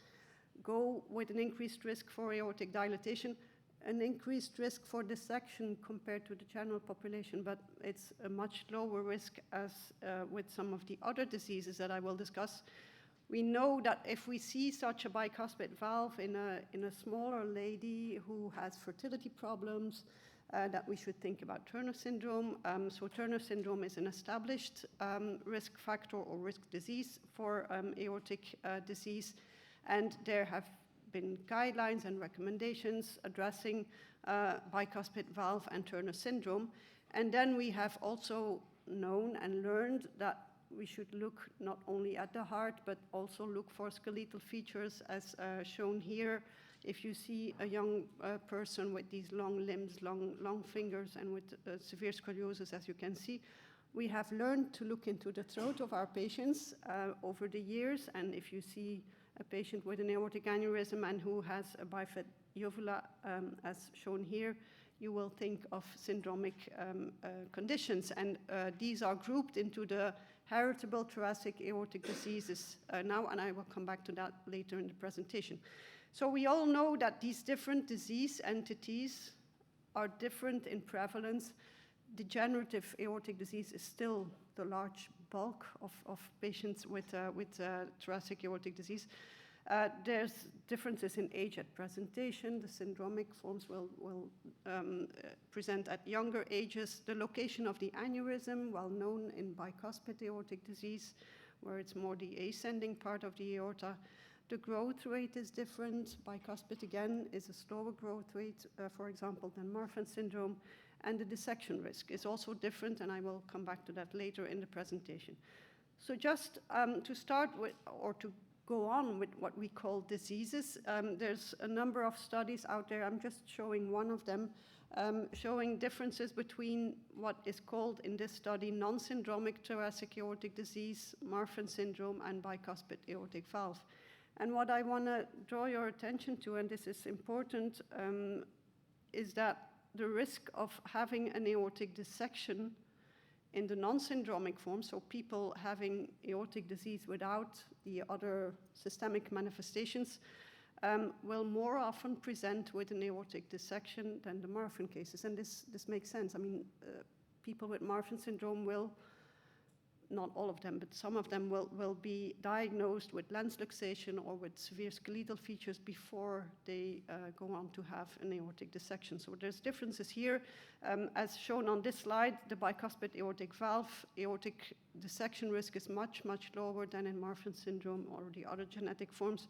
go with an increased risk for aortic dilatation, an increased risk for dissection compared to the general population, but it's a much lower risk as with some of the other diseases that I will discuss. We know that if we see such a bicuspid valve in a smaller lady who has fertility problems, that we should think about Turner syndrome. So Turner syndrome is an established risk factor or risk disease for aortic disease, and there have been guidelines and recommendations addressing bicuspid valve and Turner syndrome. And then we have also known and learned that we should look not only at the heart, but also look for skeletal features, as shown here. If you see a young person with these long limbs, long fingers, and with severe scoliosis, as you can see, we have learned to look into the throat of our patients over the years. And if you see a patient with an aortic aneurysm and who has a bifid uvula, as shown here, you will think of syndromic conditions. And these are grouped into the heritable thoracic aortic diseases now, and I will come back to that later in the presentation. So we all know that these different disease entities are different in prevalence. Degenerative aortic disease is still the large bulk of patients with thoracic aortic disease. There's differences in age at presentation. The syndromic forms will present at younger ages. The location of the aneurysm, well known in bicuspid aortic disease, where it's more the ascending part of the aorta. The growth rate is different. Bicuspid, again, is a slower growth rate, for example, than Marfan syndrome. And the dissection risk is also different, and I will come back to that later in the presentation. So just to start with, or to go on with what we call diseases, there's a number of studies out there. I'm just showing one of them, showing differences between what is called in this study non-syndromic thoracic aortic disease, Marfan syndrome, and bicuspid aortic valve. And what I want to draw your attention to, and this is important, is that the risk of having an aortic dissection in the non-syndromic form, so people having aortic disease without the other systemic manifestations, will more often present with an aortic dissection than the Marfan cases. And this makes sense. I mean, people with Marfan syndrome will, not all of them, but some of them will be diagnosed with lens luxation or with severe skeletal features before they go on to have an aortic dissection. So there's differences here. As shown on this slide, the bicuspid aortic valve aortic dissection risk is much, much lower than in Marfan syndrome or the other genetic forms.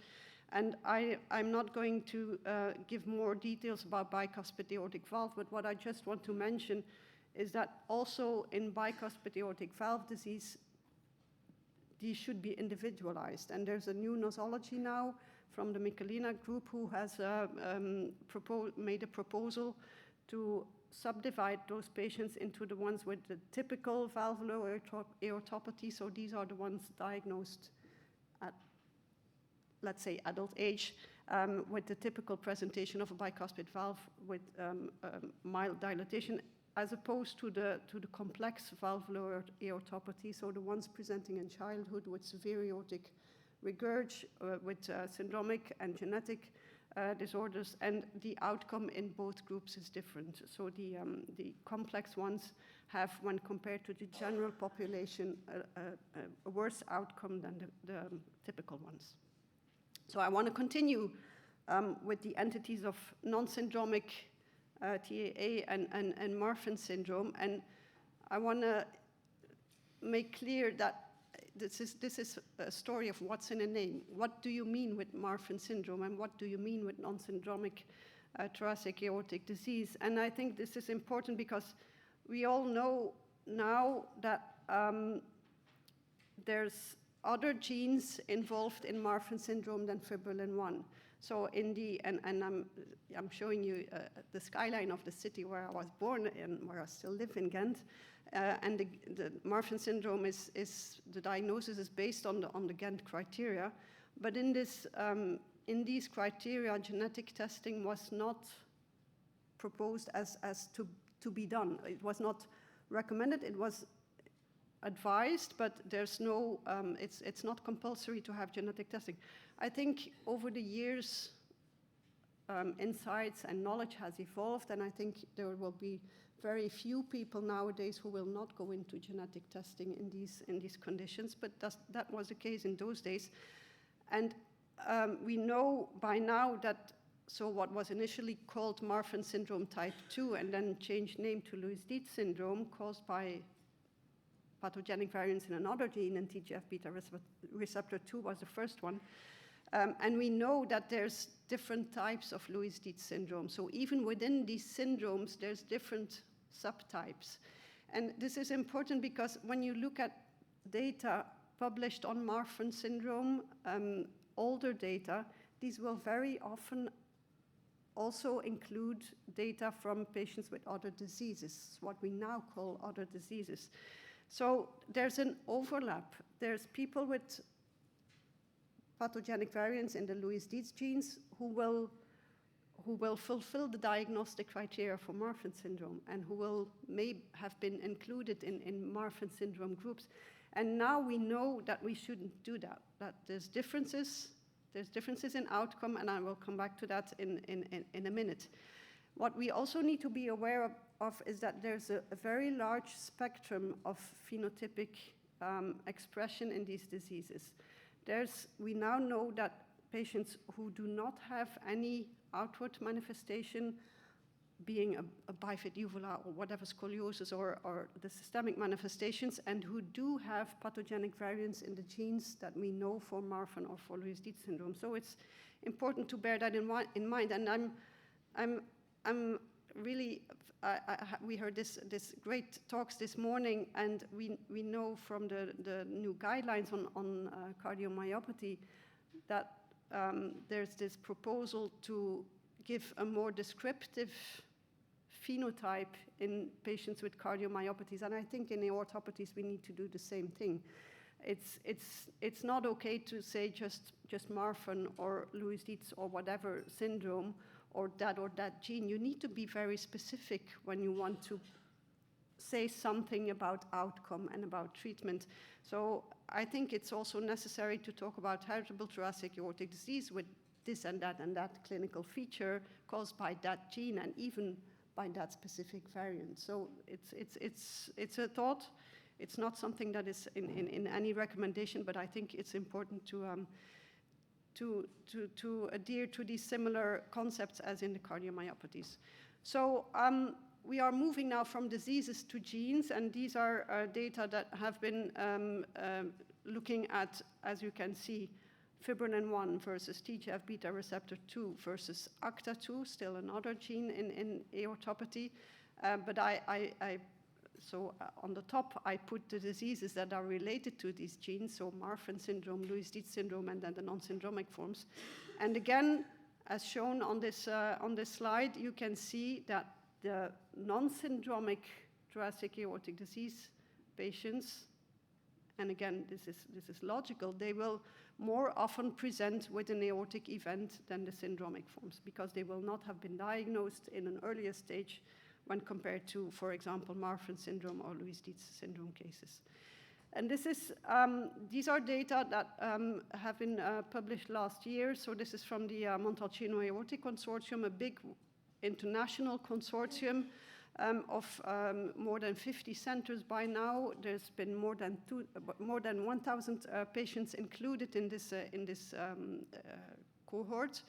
And I'm not going to give more details about bicuspid aortic valve, but what I just want to mention is that also in bicuspid aortic valve disease, these should be individualized. And there's a new nosology now from the Michelina group who has made a proposal to subdivide those patients into the ones with the typical valvular aortopathy. So these are the ones diagnosed at, let's say, adult age, with the typical presentation of a bicuspid valve with mild dilatation, as opposed to the complex valvular aortopathy, so the ones presenting in childhood with severe aortic regurg, with syndromic and genetic disorders, and the outcome in both groups is different. So the complex ones have, when compared to the general population, a worse outcome than the typical ones. So I want to continue with the entities of non-syndromic TAA and Marfan syndrome, and I want to make clear that this is a story of what's in a name. What do you mean with Marfan syndrome, and what do you mean with non-syndromic thoracic aortic disease? And I think this is important because we all know now that there's other genes involved in Marfan syndrome than fibrillin-1. So in the, and I'm showing you the skyline of the city where I was born and where I still live in Ghent. And the Marfan syndrome is the diagnosis is based on the Ghent criteria. But in this, in these criteria, genetic testing was not proposed as to be done. It was not recommended. It was advised, but there's no, it's not compulsory to have genetic testing. I think over the years, insights and knowledge has evolved, and I think there will be very few people nowadays who will not go into genetic testing in these conditions, but that was the case in those days. And we know by now that, so what was initially called Marfan syndrome type 2 and then changed name to Lewis-Dietz syndrome, caused by pathogenic variants in another gene, and TGF-beta receptor 2 was the first one. And we know that there's different types of Lewis-Dietz syndrome. So even within these syndromes, there's different subtypes. And this is important because when you look at data published on Marfan syndrome, older data, these will very often also include data from patients with other diseases, what we now call other diseases. So there's an overlap. There's people with pathogenic variants in the Lewis-Dietz genes who will fulfill the diagnostic criteria for Marfan syndrome and who may have been included in Marfan syndrome groups. And now we know that we shouldn't do that, that there's differences in outcome, and I will come back to that in a minute. What we also need to be aware of is that there's a very large spectrum of phenotypic expression in these diseases. We now know that patients who do not have any outward manifestation, being a bifid uvula or whatever scoliosis or the systemic manifestations, and who do have pathogenic variants in the genes that we know for Marfan or for Lewis-Dietz syndrome. So it's important to bear that in mind. And I'm really, we heard this great talks this morning, and we know from the new guidelines on cardiomyopathy that there's this proposal to give a more descriptive phenotype in patients with cardiomyopathies, and I think in aortopathies we need to do the same thing. It's not okay to say just Marfan or Lewis-Dietz or whatever syndrome or that gene. You need to be very specific when you want to say something about outcome and about treatment. So I think it's also necessary to talk about heritable thoracic aortic disease with this and that clinical feature caused by that gene and even by that specific variant. So it's a thought. It's not something that is in any recommendation, but I think it's important to adhere to these similar concepts as in the cardiomyopathies. So we are moving now from diseases to genes, and these are data that have been looking at, as you can see, fibrillin 1 versus TGF-beta receptor 2 versus ACTA2, still another gene in aortopathy. But so on the top, I put the diseases that are related to these genes, so Marfan syndrome, Lewis-Dietz syndrome, and then the non-syndromic forms. And again, as shown on this slide, you can see that the non-syndromic thoracic aortic disease patients, and again, this is logical, they will more often present with an aortic event than the syndromic forms because they will not have been diagnosed in an earlier stage when compared to, for example, Marfan syndrome or Lewis-Dietz syndrome cases. And these are data that have been published last year. So this is from the Montalcino Aortic Consortium, a big international consortium of more than 50 centers by now. There's been more than 1,000 patients included in this cohort,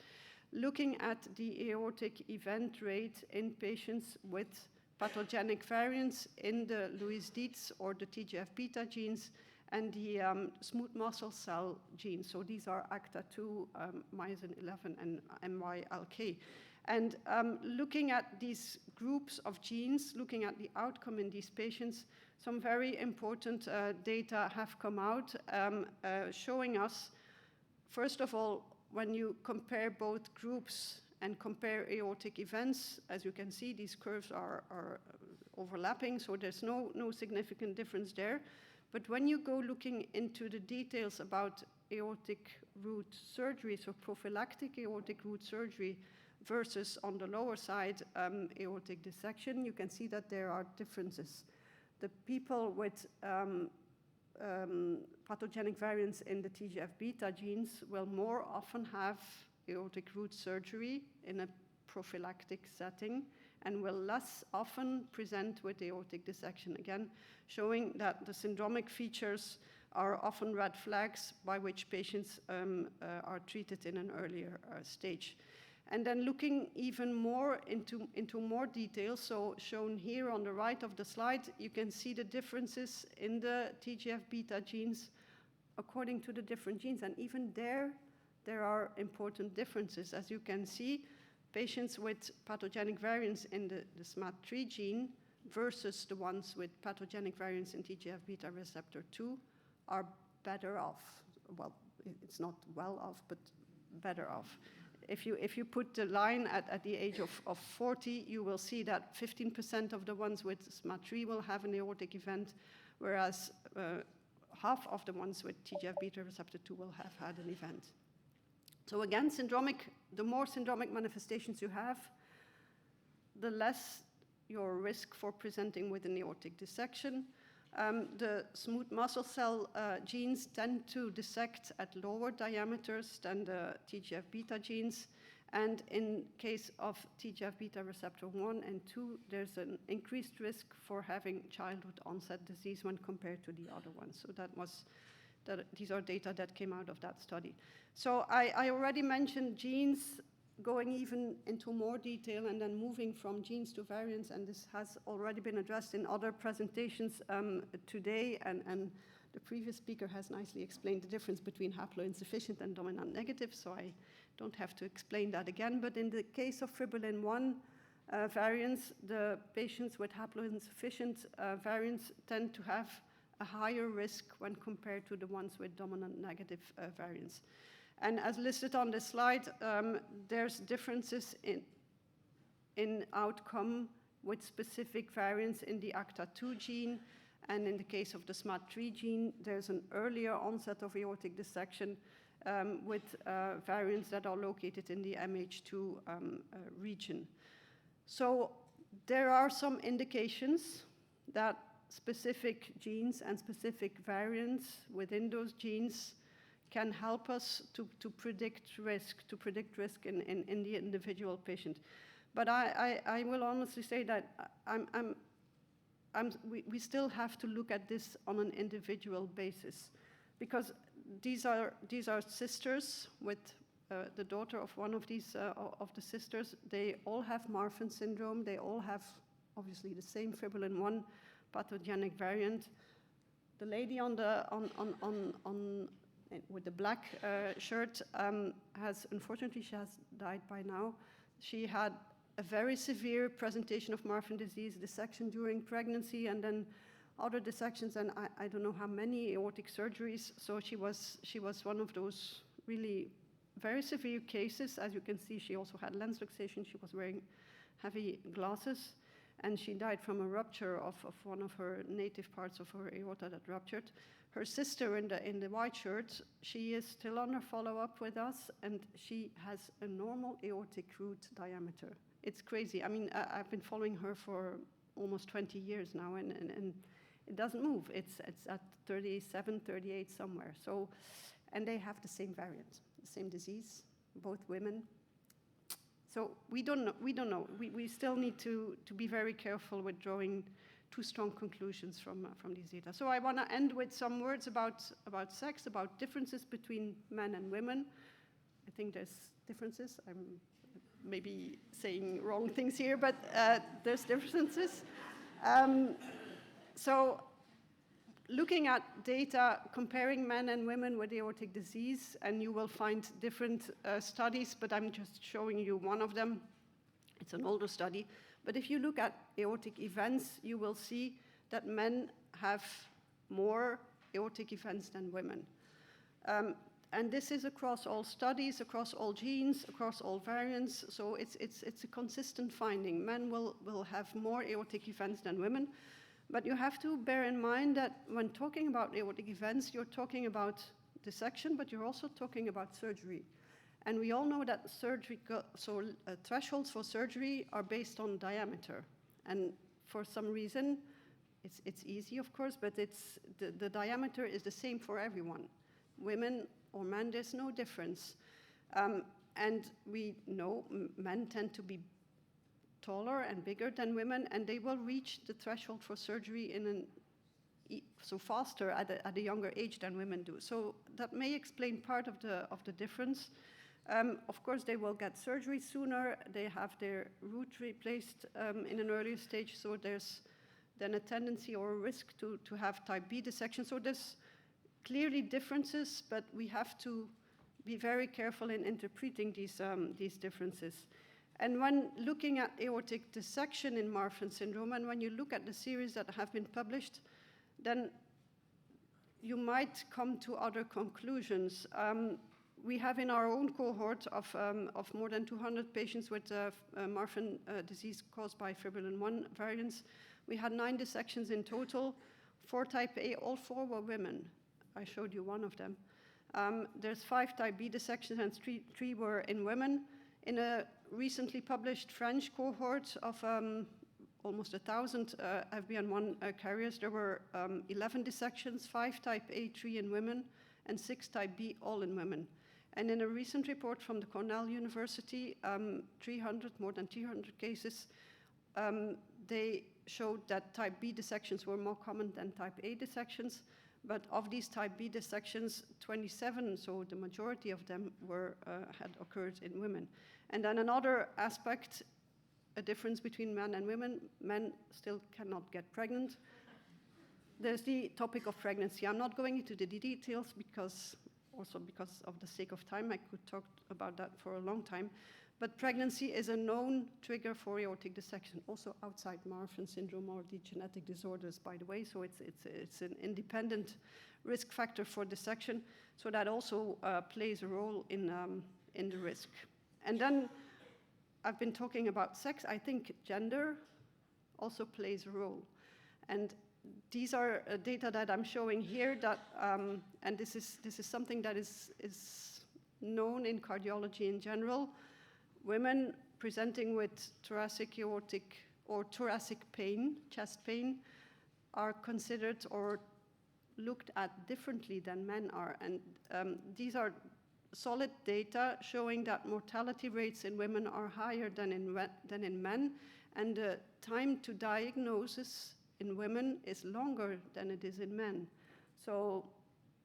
looking at the aortic event rate in patients with pathogenic variants in the Lewis-Dietz or the TGF-beta genes and the smooth muscle cell genes. So these are ACTA2, myosin 11, and MYLK. And looking at these groups of genes, looking at the outcome in these patients, some very important data have come out showing us, first of all, when you compare both groups and compare aortic events, as you can see, these curves are overlapping, so there's no significant difference there. But when you go looking into the details about aortic root surgery, so prophylactic aortic root surgery versus, on the lower side, aortic dissection, you can see that there are differences. The people with pathogenic variants in the TGF-beta genes will more often have aortic root surgery in a prophylactic setting and will less often present with aortic dissection, again, showing that the syndromic features are often red flags by which patients are treated in an earlier stage. And then looking even more into more detail, so shown here on the right of the slide, you can see the differences in the TGF-beta genes according to the different genes. And even there are important differences. As you can see, patients with pathogenic variants in the SMAD3 gene versus the ones with pathogenic variants in TGF-beta receptor 2 are better off. Well, it's not well off, but better off. If you put the line at the age of 40, you will see that 15% of the ones with SMAD3 will have an aortic event, whereas half of the ones with TGF-beta receptor 2 will have had an event. So again, the more syndromic manifestations you have, the less your risk for presenting with an aortic dissection. The smooth muscle cell genes tend to dissect at lower diameters than the TGF-beta genes. And in case of TGF-beta receptor 1 and 2, there's an increased risk for having childhood onset disease when compared to the other ones. So these are data that came out of that study. So I already mentioned genes, going even into more detail and then moving from genes to variants, and this has already been addressed in other presentations today, and the previous speaker has nicely explained the difference between haploinsufficient and dominant negative, so I don't have to explain that again. But in the case of fibrillin 1, variants, the patients with haploinsufficient variants tend to have a higher risk when compared to the ones with dominant negative variants. And as listed on this slide, there's differences in outcome with specific variants in the ACTA2 gene, and in the case of the SMAD3 gene, there's an earlier onset of aortic dissection with variants that are located in the MH2 region. So there are some indications that specific genes and specific variants within those genes can help us to predict risk in the individual patient. But I will honestly say that we still have to look at this on an individual basis, because these are sisters with the daughter of one of these of the sisters. They all have Marfan syndrome. They all have obviously the same fibrillin 1 pathogenic variant. The lady on the with the black shirt unfortunately she has died by now. She had a very severe presentation of Marfan disease, dissection during pregnancy, and then other dissections, and I don't know how many aortic surgeries. So she was one of those really very severe cases. As you can see, she also had lens luxation. She was wearing heavy glasses, and she died from a rupture of one of her native parts of her aorta that ruptured. Her sister in the white shirt, she is still under follow-up with us, and she has a normal aortic root diameter. It's crazy. I mean, I've been following her for almost 20 years now, and it doesn't move. It's at 37, 38 somewhere. So, and they have the same variant, the same disease, both women. So we don't know. We still need to be very careful with drawing too strong conclusions from these data. So I want to end with some words about sex, about differences between men and women. I think there's differences. I'm maybe saying wrong things here, but there's differences. So looking at data comparing men and women with aortic disease, and you will find different studies, but I'm just showing you one of them. It's an older study. But if you look at aortic events, you will see that men have more aortic events than women. And this is across all studies, across all genes, across all variants. So it's a consistent finding. Men will have more aortic events than women. But you have to bear in mind that when talking about aortic events, you're talking about dissection, but you're also talking about surgery. And we all know that thresholds for surgery are based on diameter. And for some reason, it's easy, of course, but the diameter is the same for everyone. Women or men, there's no difference. And we know men tend to be taller and bigger than women, and they will reach the threshold for surgery faster at a younger age than women do. So that may explain part of the difference. Of course, they will get surgery sooner. They have their root replaced in an earlier stage, so there's then a tendency or a risk to have type B dissection. So there's clearly differences, but we have to be very careful in interpreting these differences. And when looking at aortic dissection in Marfan syndrome, and when you look at the series that have been published, then you might come to other conclusions. We have in our own cohort of more than 200 patients with Marfan disease caused by fibrillin 1 variants, we had 9 dissections in total. 4 type A, all 4 were women. I showed you one of them. There's 5 type B dissections and 3 were in women. In a recently published French cohort of almost 1,000 FBN1 carriers, there were 11 dissections, 5 type A, 3 in women, and 6 type B, all in women. And in a recent report from the Cornell University, more than 300 cases, they showed that type B dissections were more common than type A dissections. But of these type B dissections, 27, so the majority of them had occurred in women. And then another aspect, a difference between men and women, men still cannot get pregnant. There's the topic of pregnancy. I'm not going into the details because of the sake of time, I could talk about that for a long time. But pregnancy is a known trigger for aortic dissection, also outside Marfan syndrome or the genetic disorders, by the way. So it's an independent risk factor for dissection. So that also plays a role in the risk. And then I've been talking about sex. I think gender also plays a role. And these are data that I'm showing here that, and this is something that is known in cardiology in general. Women presenting with thoracic aortic or thoracic pain, chest pain, are considered or looked at differently than men are. And these are solid data showing that mortality rates in women are higher than in men, and the time to diagnosis in women is longer than it is in men. So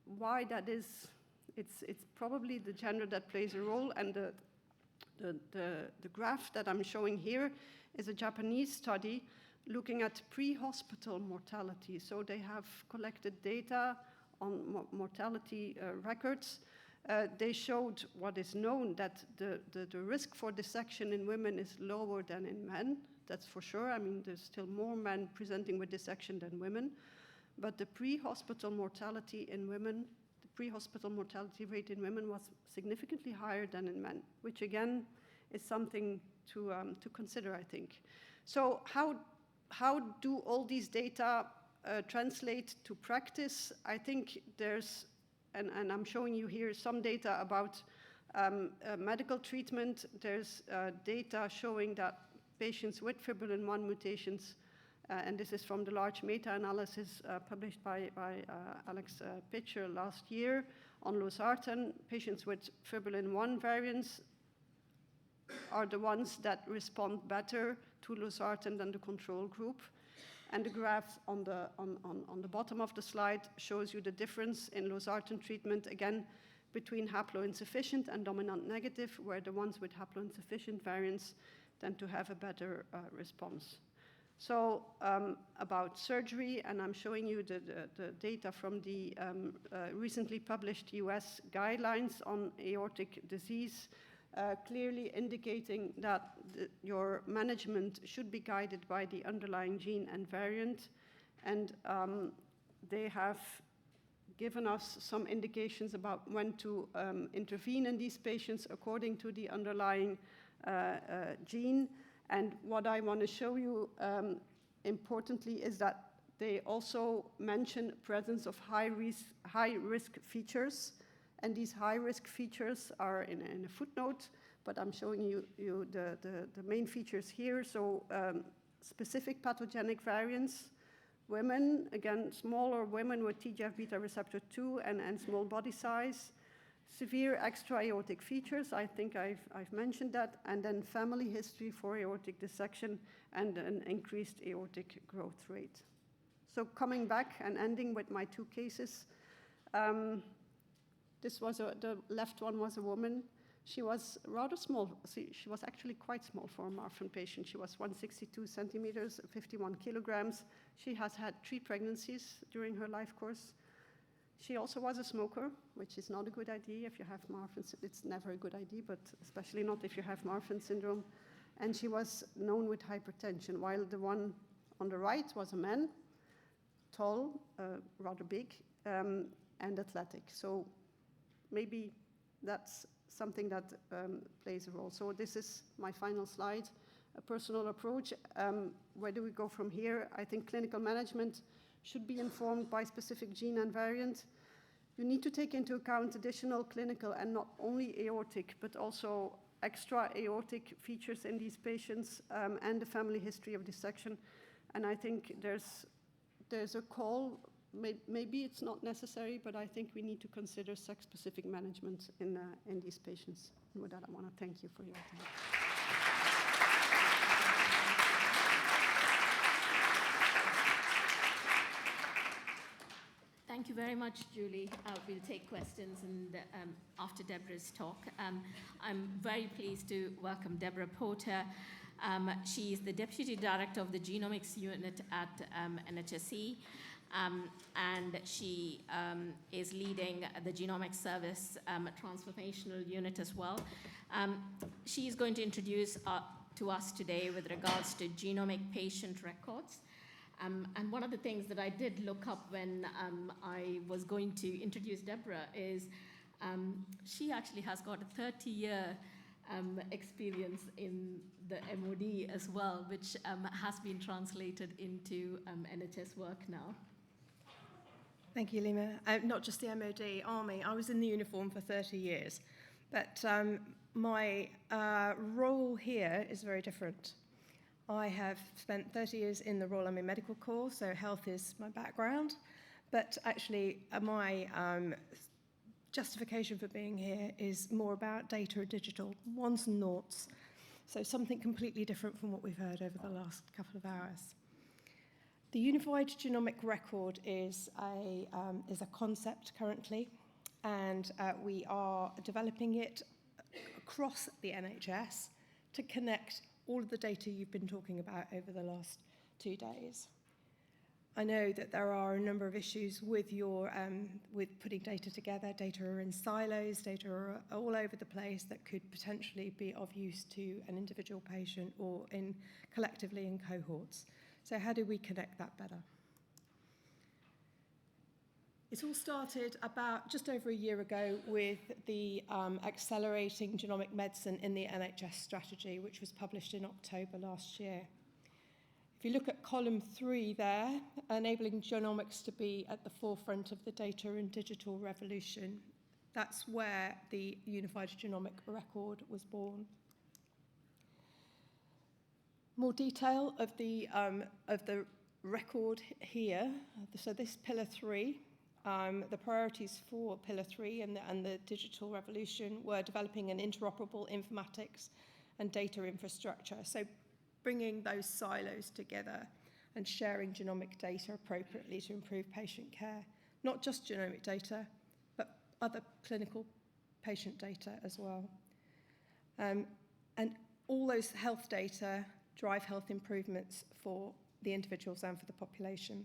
why that is, it's probably the gender that plays a role, and the graph that I'm showing here is a Japanese study looking at pre-hospital mortality. So they have collected data on mortality records. They showed what is known, that the risk for dissection in women is lower than in men. That's for sure. I mean, there's still more men presenting with dissection than women. But the pre-hospital mortality in women, the pre-hospital mortality rate in women was significantly higher than in men, which again is something to consider, I think. So how do all these data translate to practice? I think there's, and I'm showing you here some data about medical treatment. There's data showing that patients with fibrillin 1 mutations, and this is from the large meta-analysis published by Alex Pitcher last year on losartan, patients with fibrillin 1 variants are the ones that respond better to losartan than the control group. And the graph on the bottom of the slide shows you the difference in losartan treatment, again, between haploinsufficient and dominant negative, where the ones with haploinsufficient variants tend to have a better response. So about surgery, and I'm showing you the data from the recently published US guidelines on aortic disease, clearly indicating that your management should be guided by the underlying gene and variant. And they have given us some indications about when to intervene in these patients according to the underlying gene. And what I want to show you importantly is that they also mention presence of high-risk features. And these high-risk features are in a footnote, but I'm showing you the main features here. So specific pathogenic variants, women, again, smaller women with TGF-beta receptor 2 and small body size, severe extra-aortic features, I think I've mentioned that, and then family history for aortic dissection and an increased aortic growth rate. So coming back and ending with my two cases, this was the left one was a woman. She was rather small. She was actually quite small for a Marfan patient. She was 162 centimeters, 51 kilograms. She has had 3 pregnancies during her life course. She also was a smoker, which is not a good idea if you have Marfan. It's never a good idea, but especially not if you have Marfan syndrome. And she was known with hypertension, while the one on the right was a man, tall, rather big, and athletic. So maybe that's something that plays a role. So this is my final slide, a personal approach. Where do we go from here? I think clinical management should be informed by specific gene and variant. You need to take into account additional clinical and not only aortic, but also extra aortic features in these patients and the family history of dissection. And I think there's a call. Maybe it's not necessary, but I think we need to consider sex-specific management in these patients. And with that, I want to thank you for your time. Thank you very much, Julie. We'll take questions after Deborah's talk. I'm very pleased to welcome Deborah Porter. She is the Deputy Director of the Genomics Unit at NHSE. and she is leading the Genomics Service Transformational Unit as well. She is going to introduce to us today with regards to genomic patient records. And one of the things that I did look up when I was going to introduce Deborah is she actually has got a 30-year experience in the MOD as well, which has been translated into NHS work now. Thank you, Leema. Not just the MOD, Army. I was in the uniform for 30 years, but my role here is very different. I have spent 30 years in the Royal Army Medical Corps, so health is my background, but actually my justification for being here is more about data and digital, ones and noughts, so something completely different from what we've heard over the last couple of hours. The Unified Genomic Record is a concept currently, and we are developing it across the NHS to connect all of the data you've been talking about over the last 2 days. I know that there are a number of issues with with putting data together. Data are in silos, data are all over the place that could potentially be of use to an individual patient or collectively in cohorts. So how do we connect that better? It all started about just over a year ago with the Accelerating Genomic Medicine in the NHS strategy, which was published in October last year. If you look at column 3 there, enabling genomics to be at the forefront of the data and digital revolution, that's where the Unified Genomic Record was born. More detail of the record here. So this pillar 3, the priorities for pillar 3 and the digital revolution were developing an interoperable informatics and data infrastructure. So bringing those silos together and sharing genomic data appropriately to improve patient care. Not just genomic data, but other clinical patient data as well. And all those health data drive health improvements for the individuals and for the population.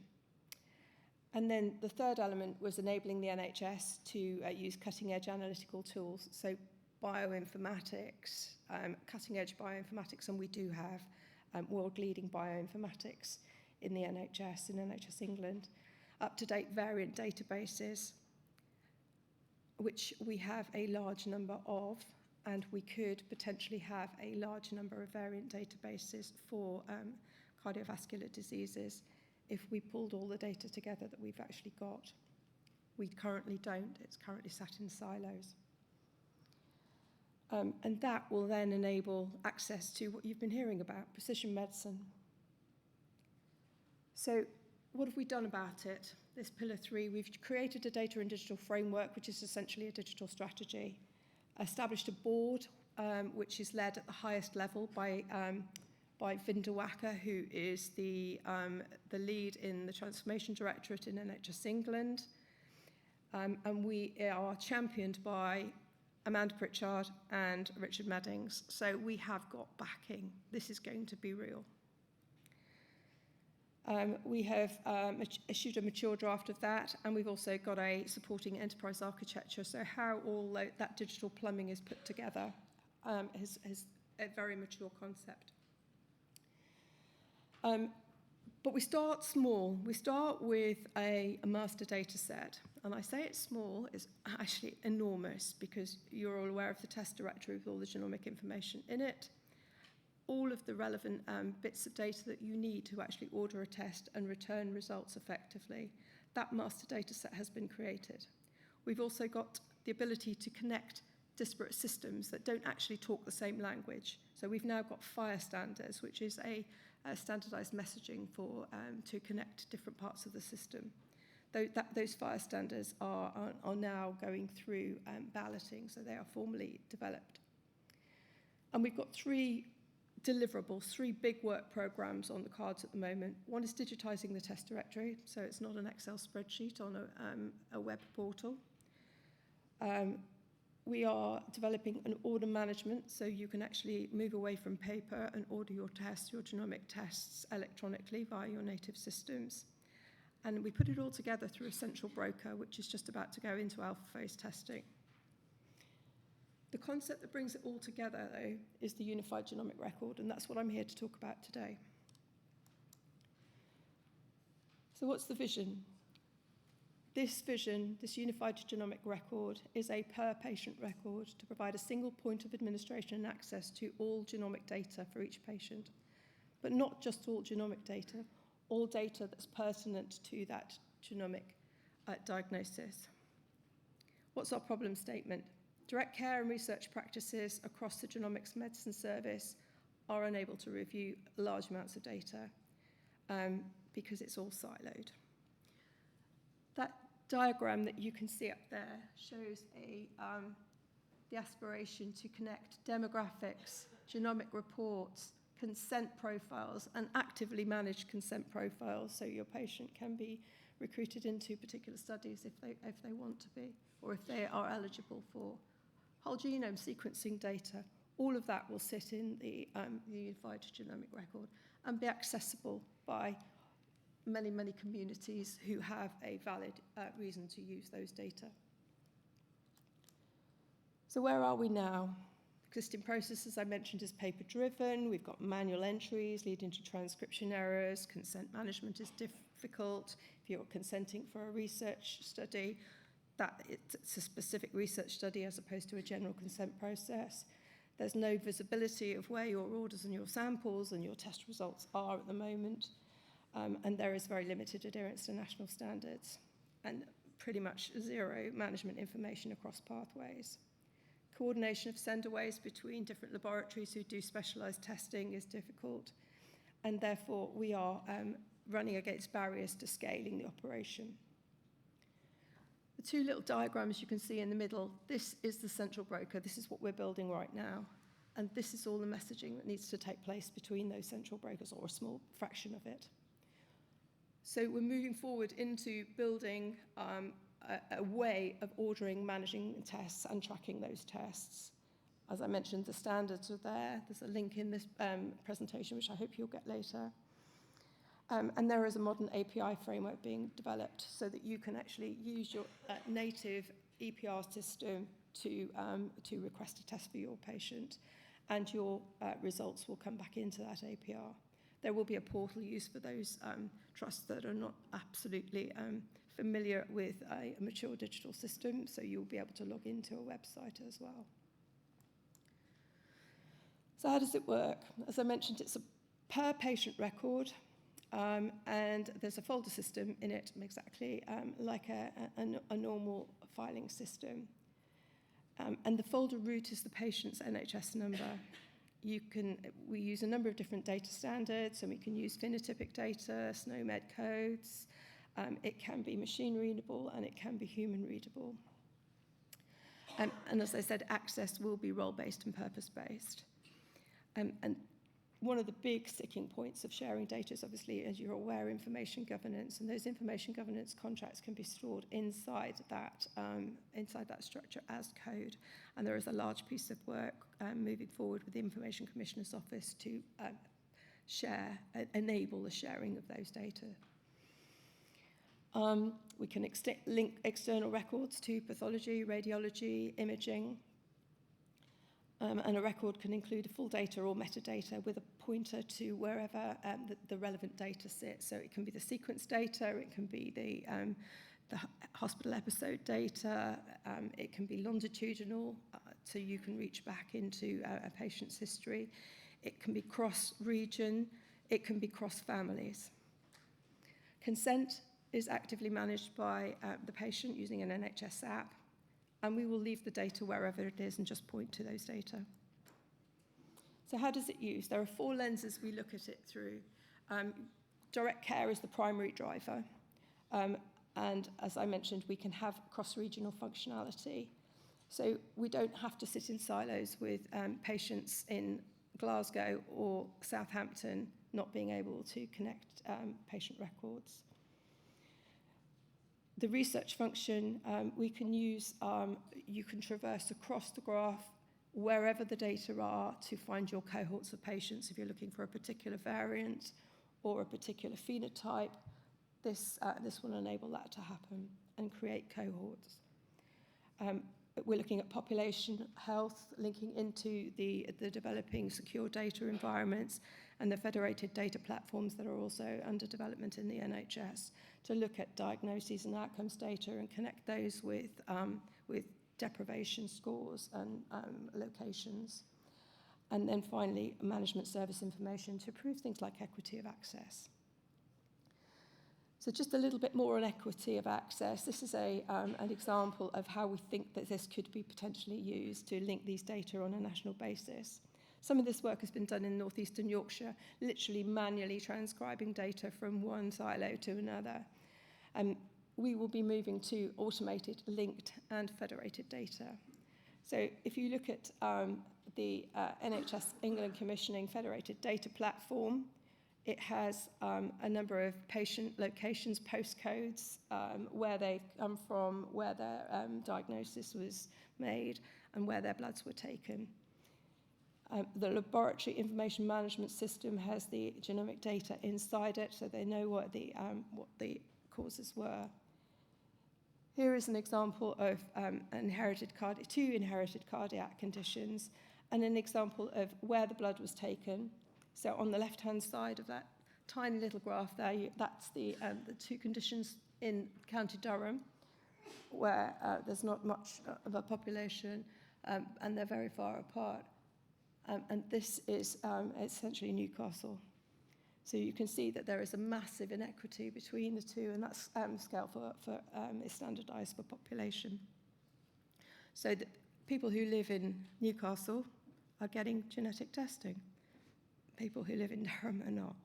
And then the third element was enabling the NHS to use cutting-edge analytical tools. So bioinformatics, cutting-edge bioinformatics, and we do have world-leading bioinformatics in the NHS, in NHS England, up-to-date variant databases, which we have a large number of, and we could potentially have a large number of variant databases for cardiovascular diseases if we pulled all the data together that we've actually got. We currently don't. It's currently sat in silos. And that will then enable access to what you've been hearing about, precision medicine. So what have we done about it? This pillar 3, we've created a data and digital framework, which is essentially a digital strategy, established a board, which is led at the highest level by Van der Werf, who is the lead in the Transformation Directorate in NHS England. And we are championed by Amanda Pritchard and Richard Meddings. So we have got backing. This is going to be real. We have issued a mature draft of that, and we've also got a supporting enterprise architecture. So how all that digital plumbing is put together is a very mature concept. But we start small. We start with a master data set. And I say it's small, it's actually enormous, because you're all aware of the test directory with all the genomic information in it, all of the relevant bits of data that you need to actually order a test and return results effectively. That master data set has been created. We've also got the ability to connect disparate systems that don't actually talk the same language. So we've now got FHIR standards, which is a standardized messaging for to connect different parts of the system. Those FHIR standards are now going through balloting, so they are formally developed. And we've got 3 deliverables, 3 big work programs on the cards at the moment. One is digitizing the test directory, so it's not an Excel spreadsheet on a web portal. We are developing an order management, so you can actually move away from paper and order your tests, your genomic tests, electronically via your native systems. And we put it all together through a central broker, which is just about to go into alpha phase testing. The concept that brings it all together, though, is the unified genomic record, and that's what I'm here to talk about today. So what's the vision? This vision, this unified genomic record, is a per-patient record to provide a single point of administration and access to all genomic data for each patient. But not just all genomic data, all data that's pertinent to that genomic diagnosis. What's our problem statement? Direct care and research practices across the genomics medicine service are unable to review large amounts of data because it's all siloed. That diagram that you can see up there shows the aspiration to connect demographics, genomic reports, consent profiles, and actively managed consent profiles, so your patient can be recruited into particular studies if they want to be, or if they are eligible for whole genome sequencing data. All of that will sit in the unified genomic record and be accessible by many, many communities who have a valid reason to use those data. So where are we now? Existing process, as I mentioned, is paper-driven. We've got manual entries leading to transcription errors. Consent management is difficult. If you're consenting for a research study, it's a specific research study as opposed to a general consent process. There's no visibility of where your orders and your samples and your test results are at the moment. And there is very limited adherence to national standards and pretty much zero management information across pathways. Coordination of senderways between different laboratories who do specialised testing is difficult, and therefore we are running against barriers to scaling the operation. The two little diagrams you can see in the middle, this is the central broker, this is what we're building right now, and this is all the messaging that needs to take place between those central brokers, or a small fraction of it. So we're moving forward into building a way of ordering, managing tests and tracking those tests. As I mentioned, the standards are there. There's a link in this presentation, which I hope you'll get later. And there is a modern API framework being developed so that you can actually use your native EPR system to request a test for your patient, and your results will come back into that APR. There will be a portal used for those trusts that are not absolutely familiar with a mature digital system, so you'll be able to log into a website as well. So how does it work? As I mentioned, it's a per-patient record, and there's a folder system in it, exactly like a normal filing system. And the folder root is the patient's NHS number. We use a number of different data standards, and we can use phenotypic data, SNOMED codes. It can be machine readable and it can be human readable. And as I said, access will be role-based and purpose-based. And one of the big sticking points of sharing data is obviously, as you're aware, information governance, and those information governance contracts can be stored inside that structure as code. And there is a large piece of work moving forward with the Information Commissioner's Office to enable the sharing of those data. We can link external records to pathology, radiology, imaging, and a record can include full data or metadata with a pointer to wherever the relevant data sits. So it can be the sequence data, it can be the hospital episode data, it can be longitudinal, so you can reach back into a patient's history. It can be cross-region, it can be cross-families. Consent is actively managed by the patient using an NHS app, and we will leave the data wherever it is and just point to those data. So how does it use? There are 4 lenses we look at it through. Direct care is the primary driver, and as I mentioned, we can have cross-regional functionality. So we don't have to sit in silos with patients in Glasgow or Southampton not being able to connect patient records. The research function we can use, you can traverse across the graph wherever the data are to find your cohorts of patients if you're looking for a particular variant or a particular phenotype. this will enable that to happen and create cohorts. We're looking at population health, linking into the developing secure data environments and the federated data platforms that are also under development in the NHS to look at diagnoses and outcomes data and connect those with deprivation scores and locations. And then finally, management service information to improve things like equity of access. So just a little bit more on equity of access. This is an example of how we think that this could be potentially used to link these data on a national basis. Some of this work has been done in northeastern Yorkshire, literally manually transcribing data from one silo to another. We will be moving to automated, linked and federated data. So if you look at the NHS England Commissioning Federated Data Platform, it has a number of patient locations, postcodes, where they've come from, where their diagnosis was made, and where their bloods were taken. The laboratory information management system has the genomic data inside it, so they know what the causes were. Here is an example of two inherited cardiac conditions, and an example of where the blood was taken. So on the left-hand side of that tiny little graph there, that's the two conditions in County Durham, where there's not much of a population, and they're very far apart. And this is essentially Newcastle. So you can see that there is a massive inequity between the two, and that scale is standardised for population. So the people who live in Newcastle are getting genetic testing. People who live in Durham are not.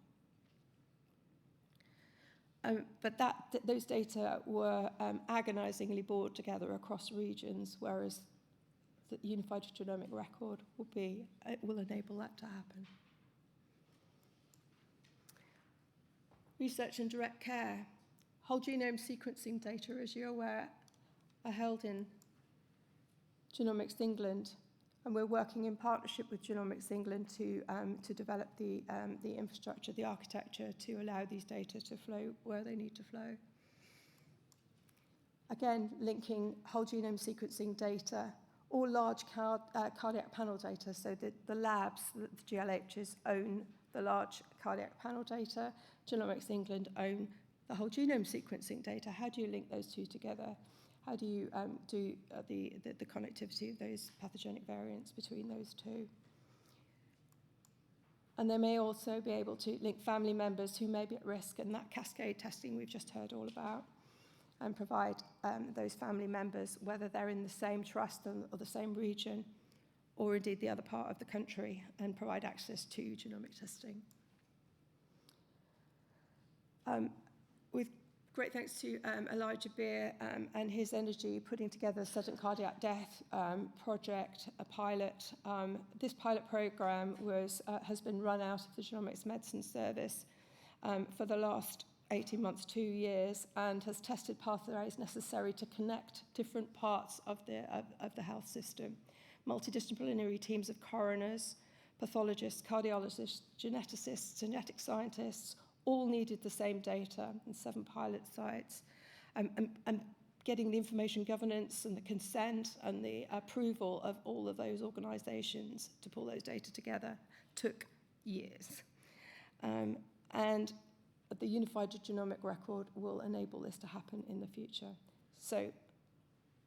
But those data were agonisingly brought together across regions, whereas the unified genomic record will enable that to happen. Research and direct care. Whole genome sequencing data, as you're aware, are held in Genomics England, and we're working in partnership with Genomics England to develop the infrastructure, the architecture to allow these data to flow where they need to flow. Again, linking whole genome sequencing data or large cardiac panel data, so that the labs, the GLHs, own the large cardiac panel data. Genomics England own the whole genome sequencing data. How do you link those two together? How do you do the connectivity of those pathogenic variants between those two? And they may also be able to link family members who may be at risk, and that cascade testing we've just heard all about, and provide those family members, whether they're in the same trust or the same region, or indeed the other part of the country, and provide access to genomic testing. With great thanks to Elijah Beer and his energy putting together a sudden cardiac death project, a pilot. This pilot program has been run out of the Genomics Medicine Service for the last 18 months, 2 years, and has tested pathways necessary to connect different parts of the health system. Multidisciplinary teams of coroners, pathologists, cardiologists, geneticists, genetic scientists, all needed the same data in 7 pilot sites. And getting the information governance and the consent and the approval of all of those organisations to pull those data together took years. And the unified genomic record will enable this to happen in the future. So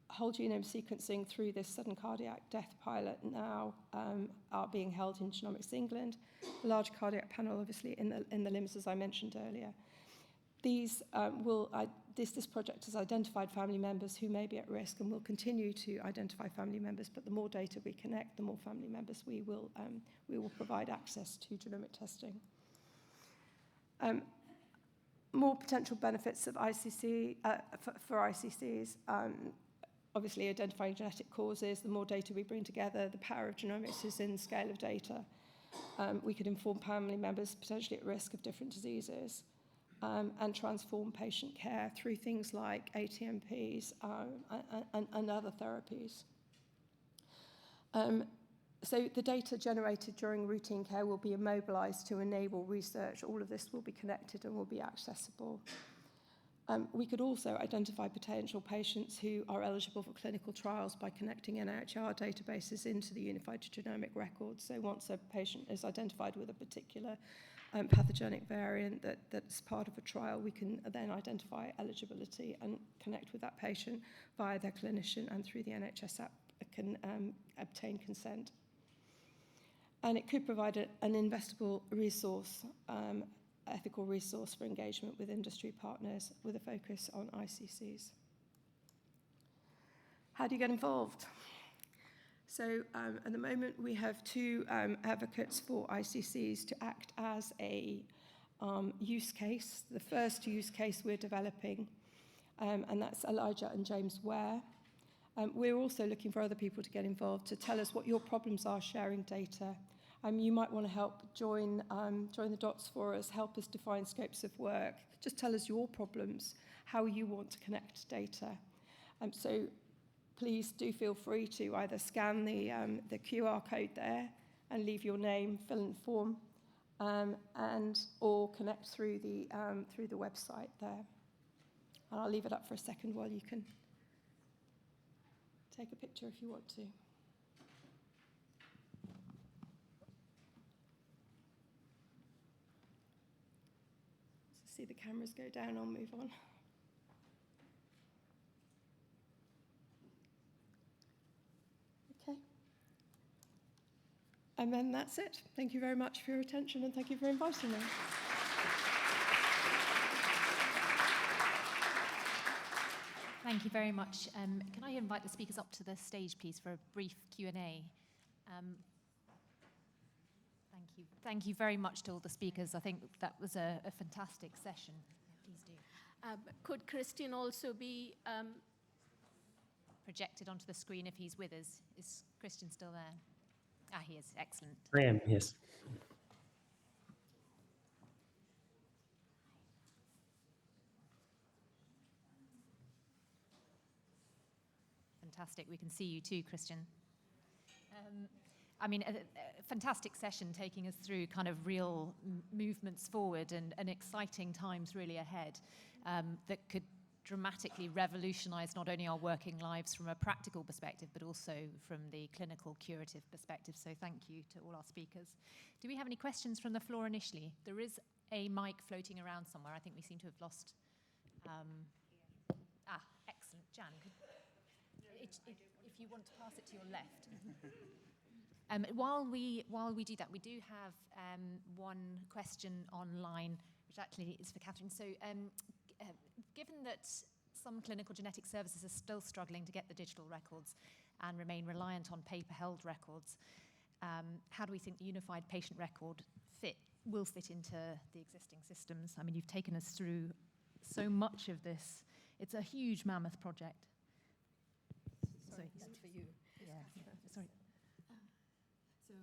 whole genome sequencing through this sudden cardiac death pilot now are being held in Genomics England. The large cardiac panel, obviously, in the LIMS, as I mentioned earlier. This project has identified family members who may be at risk, and will continue to identify family members. But the more data we connect, the more family members we will provide access to genomic testing. More potential benefits of ICC for ICCs. Obviously, identifying genetic causes, the more data we bring together, the power of genomics is in scale of data. We could inform family members potentially at risk of different diseases, and transform patient care through things like ATMPs and other therapies. So the data generated during routine care will be immobilised to enable research. All of this will be connected and will be accessible. We could also identify potential patients who are eligible for clinical trials by connecting NHR databases into the unified genomic record. So once a patient is identified with a particular pathogenic variant that's part of a trial, we can then identify eligibility and connect with that patient via their clinician, and through the NHS app can obtain consent. And it could provide an investable resource, ethical resource for engagement with industry partners with a focus on ICCs. How do you get involved? So at the moment we have two advocates for ICCs to act as a use case. The first use case we're developing, and that's Elijah and James Ware. We're also looking for other people to get involved to tell us what your problems are sharing data. You might want to help join the dots for us, help us define scopes of work, just tell us your problems, how you want to connect data. So please do feel free to either scan the QR code there and leave your name, fill in the form, or connect through the website there. And I'll leave it up for a second while you can take a picture if you want to. See the cameras go down, I'll move on. Okay. And then that's it. Thank you very much for your attention, and thank you for inviting me. Thank you very much. Can I invite the speakers up to the stage, please, for a brief Q&A? Thank you very much to all the speakers. I think that was a fantastic session. Please do. Could Christian also be projected onto the screen if he's with us? Is Christian still there? Ah, he is. Excellent. I am, yes. Fantastic. We can see you too, Christian. I mean, a fantastic session taking us through kind of real movements forward and exciting times really ahead that could dramatically revolutionize not only our working lives from a practical perspective, but also from the clinical curative perspective. So thank you to all our speakers. Do we have any questions from the floor initially? There is a mic floating around somewhere. I think we seem to have lost. Excellent. Jan, if you want to pass it to your left. While we do that, we do have one question online, which actually is for Catherine. So given that some clinical genetic services are still struggling to get the digital records and remain reliant on paper-held records, how do we think the unified patient record will fit into the existing systems? I mean, you've taken us through so much of this. It's a huge mammoth project. Sorry, that's for you. Yeah. Sorry.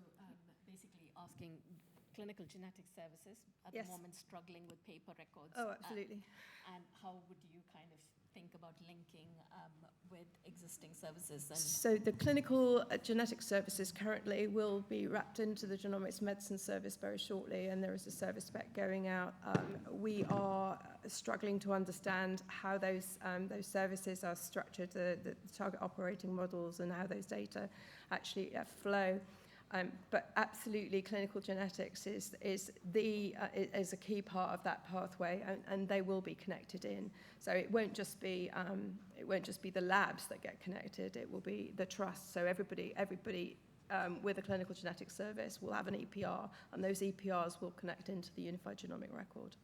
So basically asking clinical genetic services at Yes. the moment struggling with paper records. Oh, absolutely. And how would you kind of think about linking with existing services? And So the clinical genetic services currently will be wrapped into the genomics medicine service very shortly, and there is a service spec going out. We are struggling to understand how those services are structured, the target operating models, and how those data actually flow. But absolutely, clinical genetics is a key part of that pathway, and they will be connected in. So it won't just be the labs that get connected. It will be the trust. So everybody with a clinical genetics service will have an EPR, and those EPRs will connect into the unified genomic record.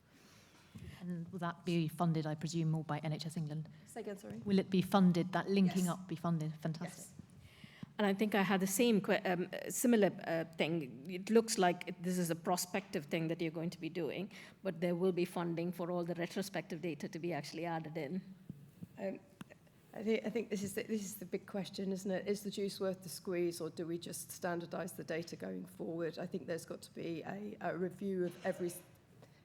And will that be funded, I presume, more by NHS England? Say again, sorry. Will it be funded, that linking Yes. up be funded? Fantastic. Yes. And I think I had the same similar thing. It looks like this is a prospective thing that you're going to be doing, but there will be funding for all the retrospective data to be actually added in. I think this is the big question, isn't it? Is the juice worth the squeeze, or do we just standardise the data going forward? I think there's got to be a review of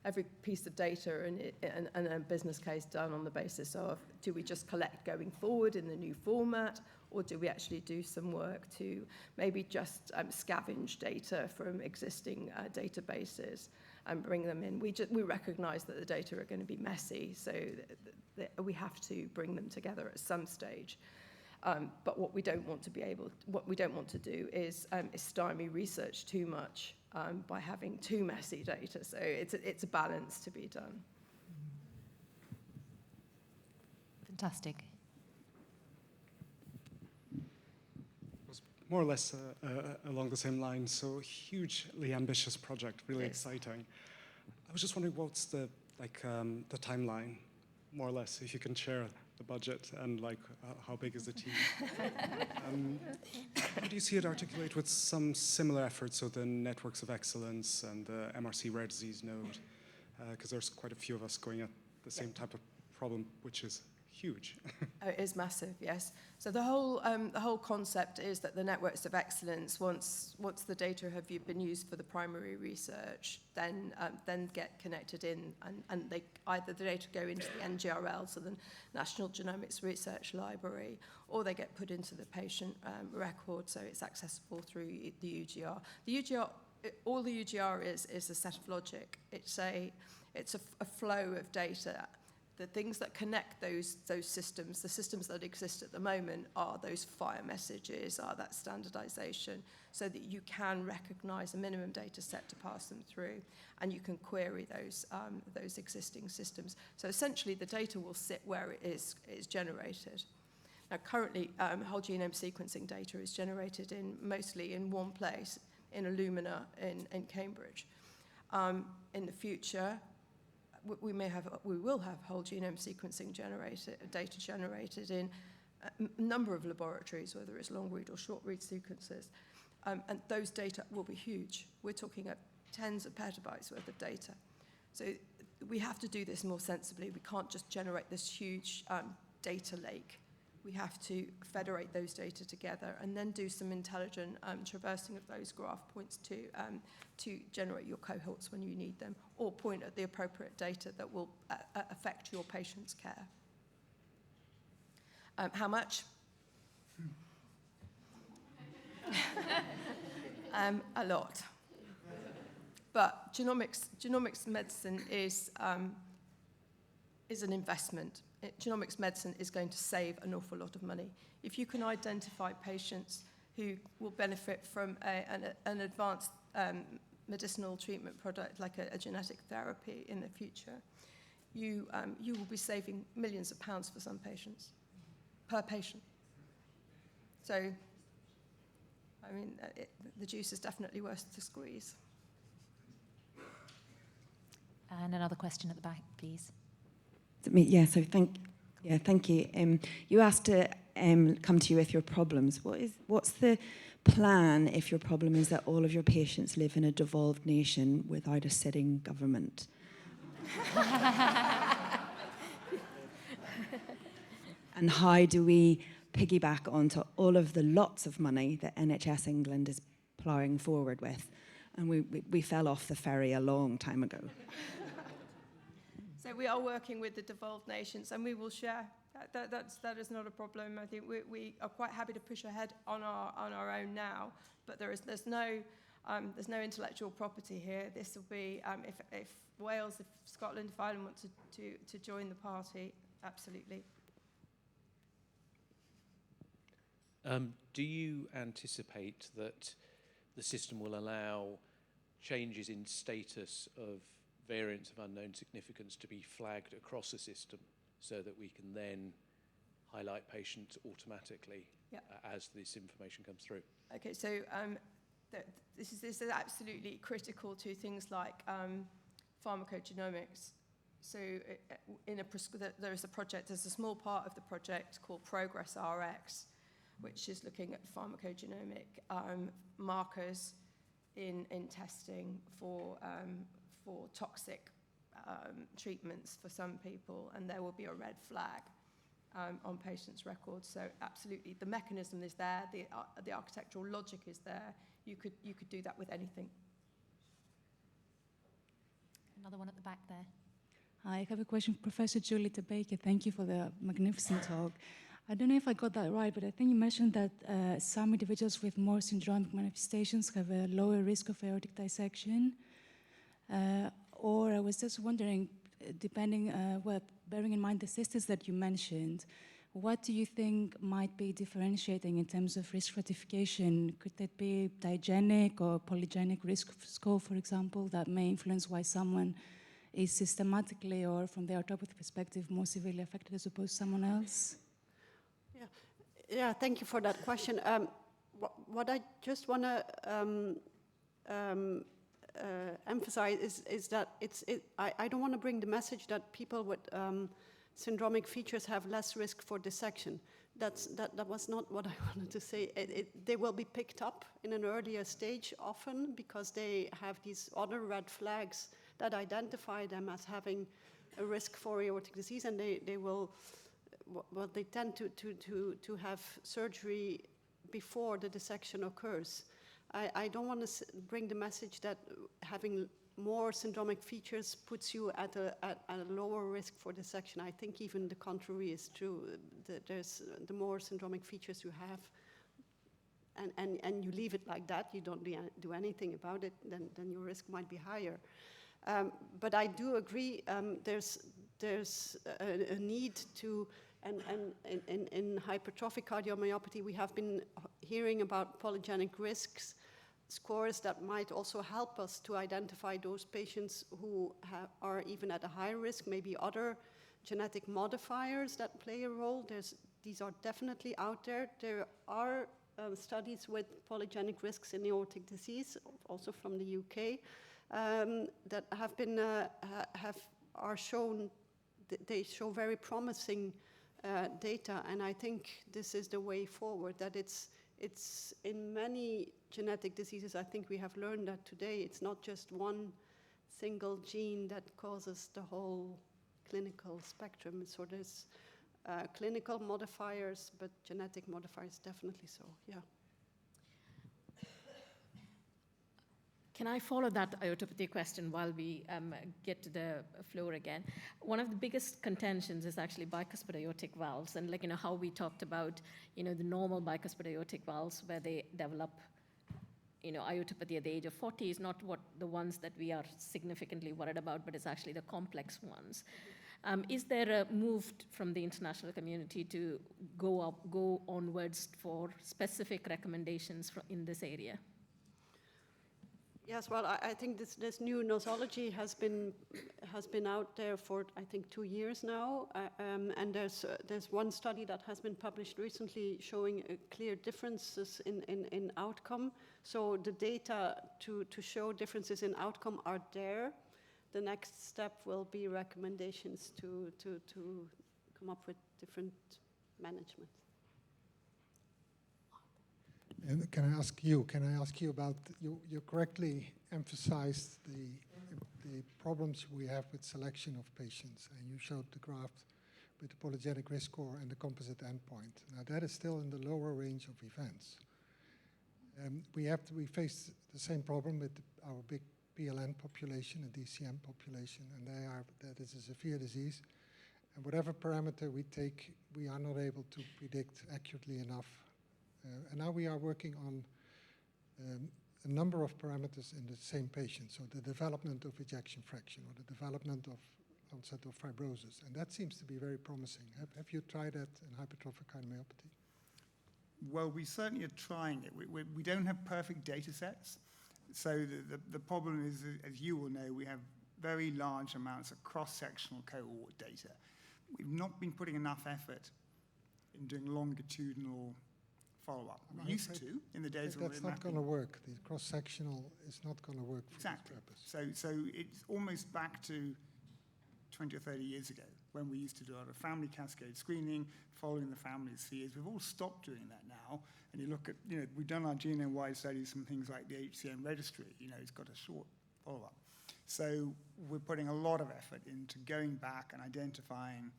every piece of data and a business case done on the basis of, do we just collect going forward in the new format, or do we actually do some work to maybe just scavenge data from existing databases? and bring them in. We recognise that the data are going to be messy, so we have to bring them together at some stage. But what we don't want to do is stymie research too much by having too messy data. So it's a balance to be done. Fantastic. More or less along the same lines. So hugely ambitious project, really Yes. exciting. I was just wondering what's the timeline, more or less, if you can share the budget and how big is the team? How do you see it articulate with some similar efforts, so the networks of excellence and the MRC rare disease node? Because there's quite a few of us going at the same type of problem, which is huge. It is massive, yes. So the whole concept is that the networks of excellence, once the data have been used for the primary research, then get connected in, and they either the data go into the NGRL, so the National Genomics Research Library, or they get put into the patient record, so it's accessible through the UGR. The UGR, all the UGR is a set of logic. It's a flow of data. The things that connect those systems, the systems that exist at the moment, are those FHIR messages, are that standardization, so that you can recognize a minimum data set to pass them through, and you can query those existing systems. So essentially, the data will sit where it is generated. Now, currently, whole genome sequencing data is generated mostly in one place, in Illumina in Cambridge. In the future, we will have whole genome sequencing data generated in a number of laboratories, whether it's long read or short read sequences, and those data will be huge. We're talking at tens of petabytes worth of data. So we have to do this more sensibly. We can't just generate this huge data lake. We have to federate those data together and then do some intelligent traversing of those graph points to generate your cohorts when you need them, or point at the appropriate data that will affect your patient's care. How much? A lot. But genomics medicine is an investment. Genomics medicine is going to save an awful lot of money. If you can identify patients who will benefit from an advanced medicinal treatment product like a genetic therapy in the future, you will be saving millions of pounds for some patients, per patient. So, I mean, the juice is definitely worth the squeeze. And another question at the back, please. Yeah, so thank you. You asked to come to you with your problems. What's the plan if your problem is that all of your patients live in a devolved nation without a sitting government? And how do we piggyback onto all of the lots of money that NHS England is ploughing forward with? And we fell off the ferry a long time ago. So we are working with the devolved nations, and we will share. That is not a problem. I think we are quite happy to push ahead on our own now. But there's no intellectual property here. This will be if Wales, if Scotland, if Ireland want to join the party, absolutely. Do you anticipate that the system will allow changes in status of variants of unknown significance to be flagged across the system so that we can then highlight patients automatically as this information comes through? Okay, so this is absolutely critical to things like pharmacogenomics. So there's a small part of the project called Progress RX, which is looking at pharmacogenomic markers in testing for toxic treatments for some people, and there will be a red flag on patients' records. So absolutely, the mechanism is there, the architectural logic is there. You could do that with anything. Another one at the back there. Hi, I have a question for Professor Julie de Backer. Thank you for the magnificent talk. I don't know if I got that right, but I think you mentioned that some individuals with more syndromic manifestations have a lower risk of aortic dissection. Or I was just wondering, depending, bearing in mind the sisters that you mentioned, what do you think might be differentiating in terms of risk stratification? Could that be digenic or polygenic risk score, for example, that may influence why someone is systematically or from the aortopathy perspective more severely affected as opposed to someone else? Yeah, thank you for that question. What I just want to emphasize is that I don't want to bring the message that people with syndromic features have less risk for dissection. That was not what I wanted to say. They will be picked up in an earlier stage often because they have these other red flags that identify them as having a risk for aortic disease, and they will, well, they tend to have surgery before the dissection occurs. I don't want to bring the message that having more syndromic features puts you at a lower risk for dissection. I think even the contrary is true. The more syndromic features you have, and you leave it like that, you don't do anything about it, then your risk might be higher. But I do agree. There's a need to, and in hypertrophic cardiomyopathy, we have been hearing about polygenic risks scores that might also help us to identify those patients who are even at a higher risk, maybe other genetic modifiers that play a role. These are definitely out there. There are studies with polygenic risks in aortic disease, also from the UK, that have been are shown. They show very promising data, and I think this is the way forward. That it's in many genetic diseases. I think we have learned that today it's not just one single gene that causes the whole clinical spectrum. So there's clinical modifiers, but genetic modifiers definitely so. Yeah. Can I follow that aortopathy question while we get to the floor again? One of the biggest contentions is actually bicuspid aortic valves, and how we talked about the normal bicuspid aortic valves where they develop aortopathy at the age of 40 is not what the ones that we are significantly worried about, but it's actually the complex ones. Is there a move from the international community to go onwards for specific recommendations in this area? Yes, well, I think this new nosology has been out there for, I think, 2 years now, and there's one study that has been published recently showing clear differences in outcome. So the data to show differences in outcome are there. The next step will be recommendations to come up with different management. And can I ask you about, you correctly emphasized the problems we have with selection of patients, and you showed the graph with the polygenic risk score and the composite endpoint. Now that is still in the lower range of events. We face the same problem with our big PLN population, a DCM population, and that is a severe disease. And whatever parameter we take, we are not able to predict accurately enough. And now we are working on a number of parameters in the same patient. So the development of ejection fraction or the development of onset of fibrosis. And that seems to be very promising. Have you tried that in hypertrophic cardiomyopathy? Well, we certainly are trying it. We don't have perfect data sets. So the problem is, as you will know, we have very large amounts of cross-sectional cohort data. We've not been putting enough effort in doing longitudinal follow-up. We used to in the days when we were That's not going to work. The cross-sectional is not going to work for this purpose. So it's almost back to 20 or 30 years ago when we used to do a lot of family cascade screening, following the families for years. We've all stopped doing that now. And you look at, we've done our genome-wide studies from things like the HCM registry. It's got a short follow-up. So we're putting a lot of effort into going back and identifying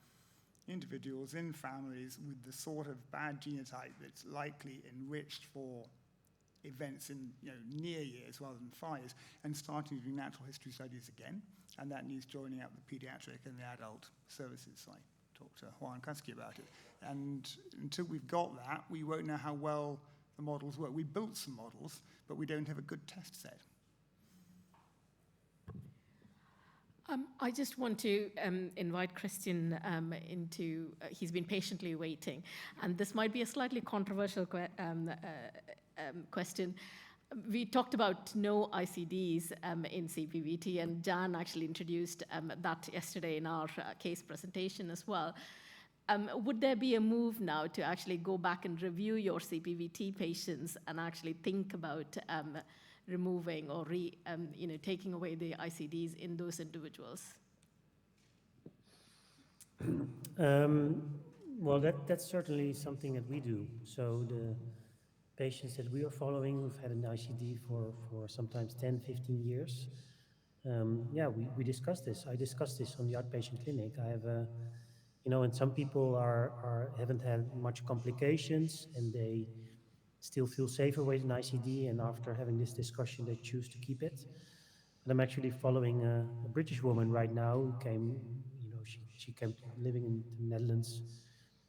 individuals in families with the sort of bad genotype that's likely enriched for events in near years rather than 5 years, and starting to do natural history studies again. And that needs joining up the pediatric and the adult services. I talked to Juan Kasky about it. And until we've got that, we won't know how well the models work. We built some models, but we don't have a good test set. I just want to invite Christian into, he's been patiently waiting, and this might be a slightly controversial question. We talked about no ICDs in CPVT, and Jan actually introduced that yesterday in our case presentation as well. Would there be a move now to actually go back and review your CPVT patients and actually think about removing or taking away the ICDs in those individuals? Well, that's certainly something that we do. So the patients that we are following who've had an ICD for sometimes 10, 15 years, yeah, we discuss this. I discuss this on the outpatient clinic. I have and some people haven't had much complications and they still feel safer with an ICD, and after having this discussion, they choose to keep it. And I'm actually following a British woman right now who came, she came living in the Netherlands,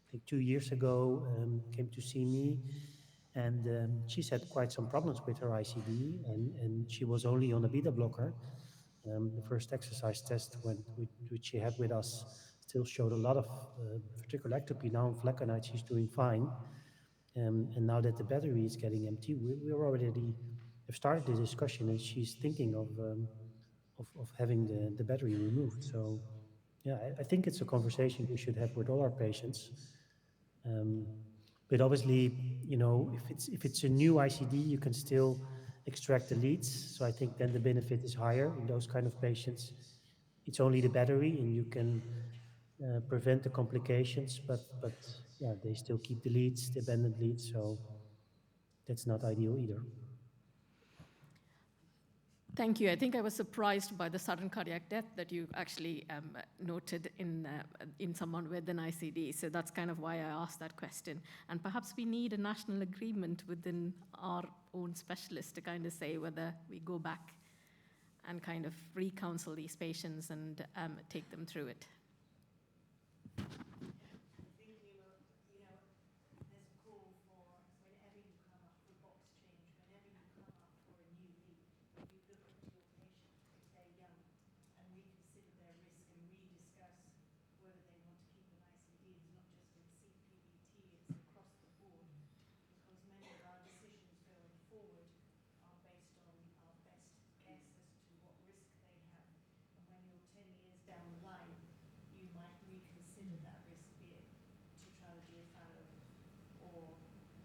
I think 2 years ago, came to see me, and she's had quite some problems with her ICD, and she was only on a beta blocker. The first exercise test which she had with us still showed a lot of vertical ectopy. Now on flecainide, she's doing fine. And now that the battery is getting empty, we already have started the discussion, and she's thinking of having the battery removed. So, yeah, I think it's a conversation we should have with all our patients. But obviously, if it's a new ICD, you can still extract the leads. So I think then the benefit is higher in those kind of patients. It's only the battery, and you can prevent the complications, but yeah, they still keep the leads, the abandoned leads, so that's not ideal either. Thank you. I think I was surprised by the sudden cardiac death that you actually noted in someone with an ICD. So that's kind of why I asked that question. And perhaps we need a national agreement within our own specialists to kind of say whether we go back and kind of re-counsel these patients and take them through it.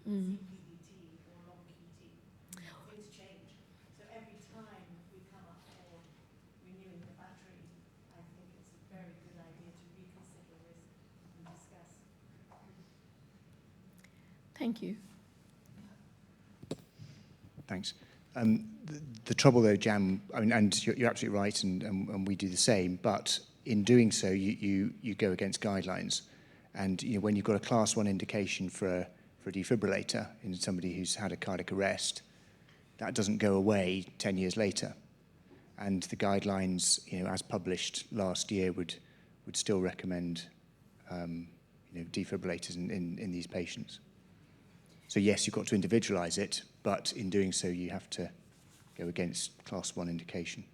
CPVT or long QT. Things change. So every time we come up for renewing the battery, I think it's a very good idea to reconsider risk and discuss. Thank you. Thanks. The trouble though, Jan, and you're absolutely right, and we do the same, but in doing so, you go against guidelines. And when you've got a class 1 indication for a defibrillator in somebody who's had a cardiac arrest, that doesn't go away 10 years later. And the guidelines, as published last year, would still recommend defibrillators in these patients. So yes, you've got to individualize it, but in doing so, you have to go against class 1 indication.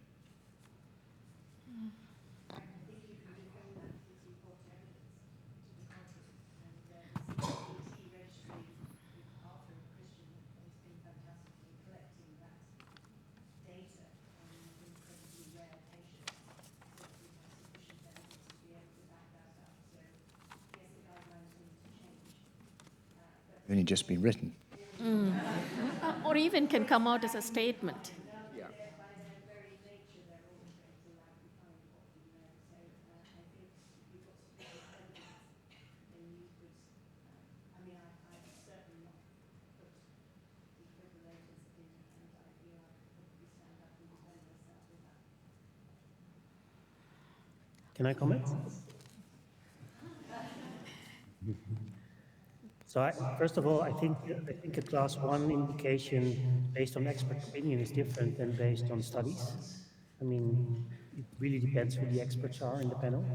Only just been written. Or even can come out as a statement. Yeah. Can I comment? So first of all, I think a class 1 indication based on expert opinion is different than based on studies. I mean, it really depends who the experts are in the panel.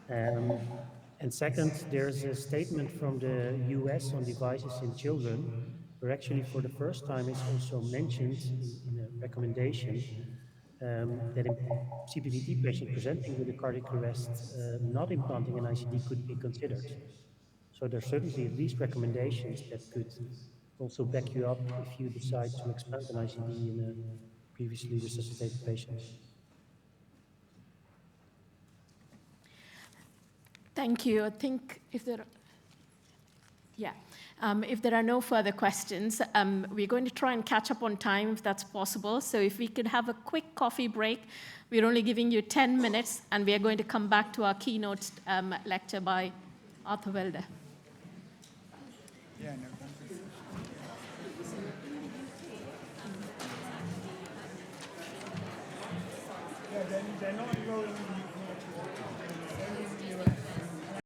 And second, there's a statement from the US on devices in children, where actually for the first time it's also mentioned in a recommendation that in CPVT patient presenting with a cardiac arrest, not implanting an ICD could be considered. So there's certainly at least recommendations that could also back you up if you decide to explant an ICD in a previously resuscitated patient. Thank you. I think if there are no further questions, we're going to try and catch up on time if that's possible. So if we could have a quick coffee break, we're only giving you 10 minutes, and we are going to come back to our keynote lecture by Arthur Wilder. Yeah, no, thank you. Yeah, they're not enrolling.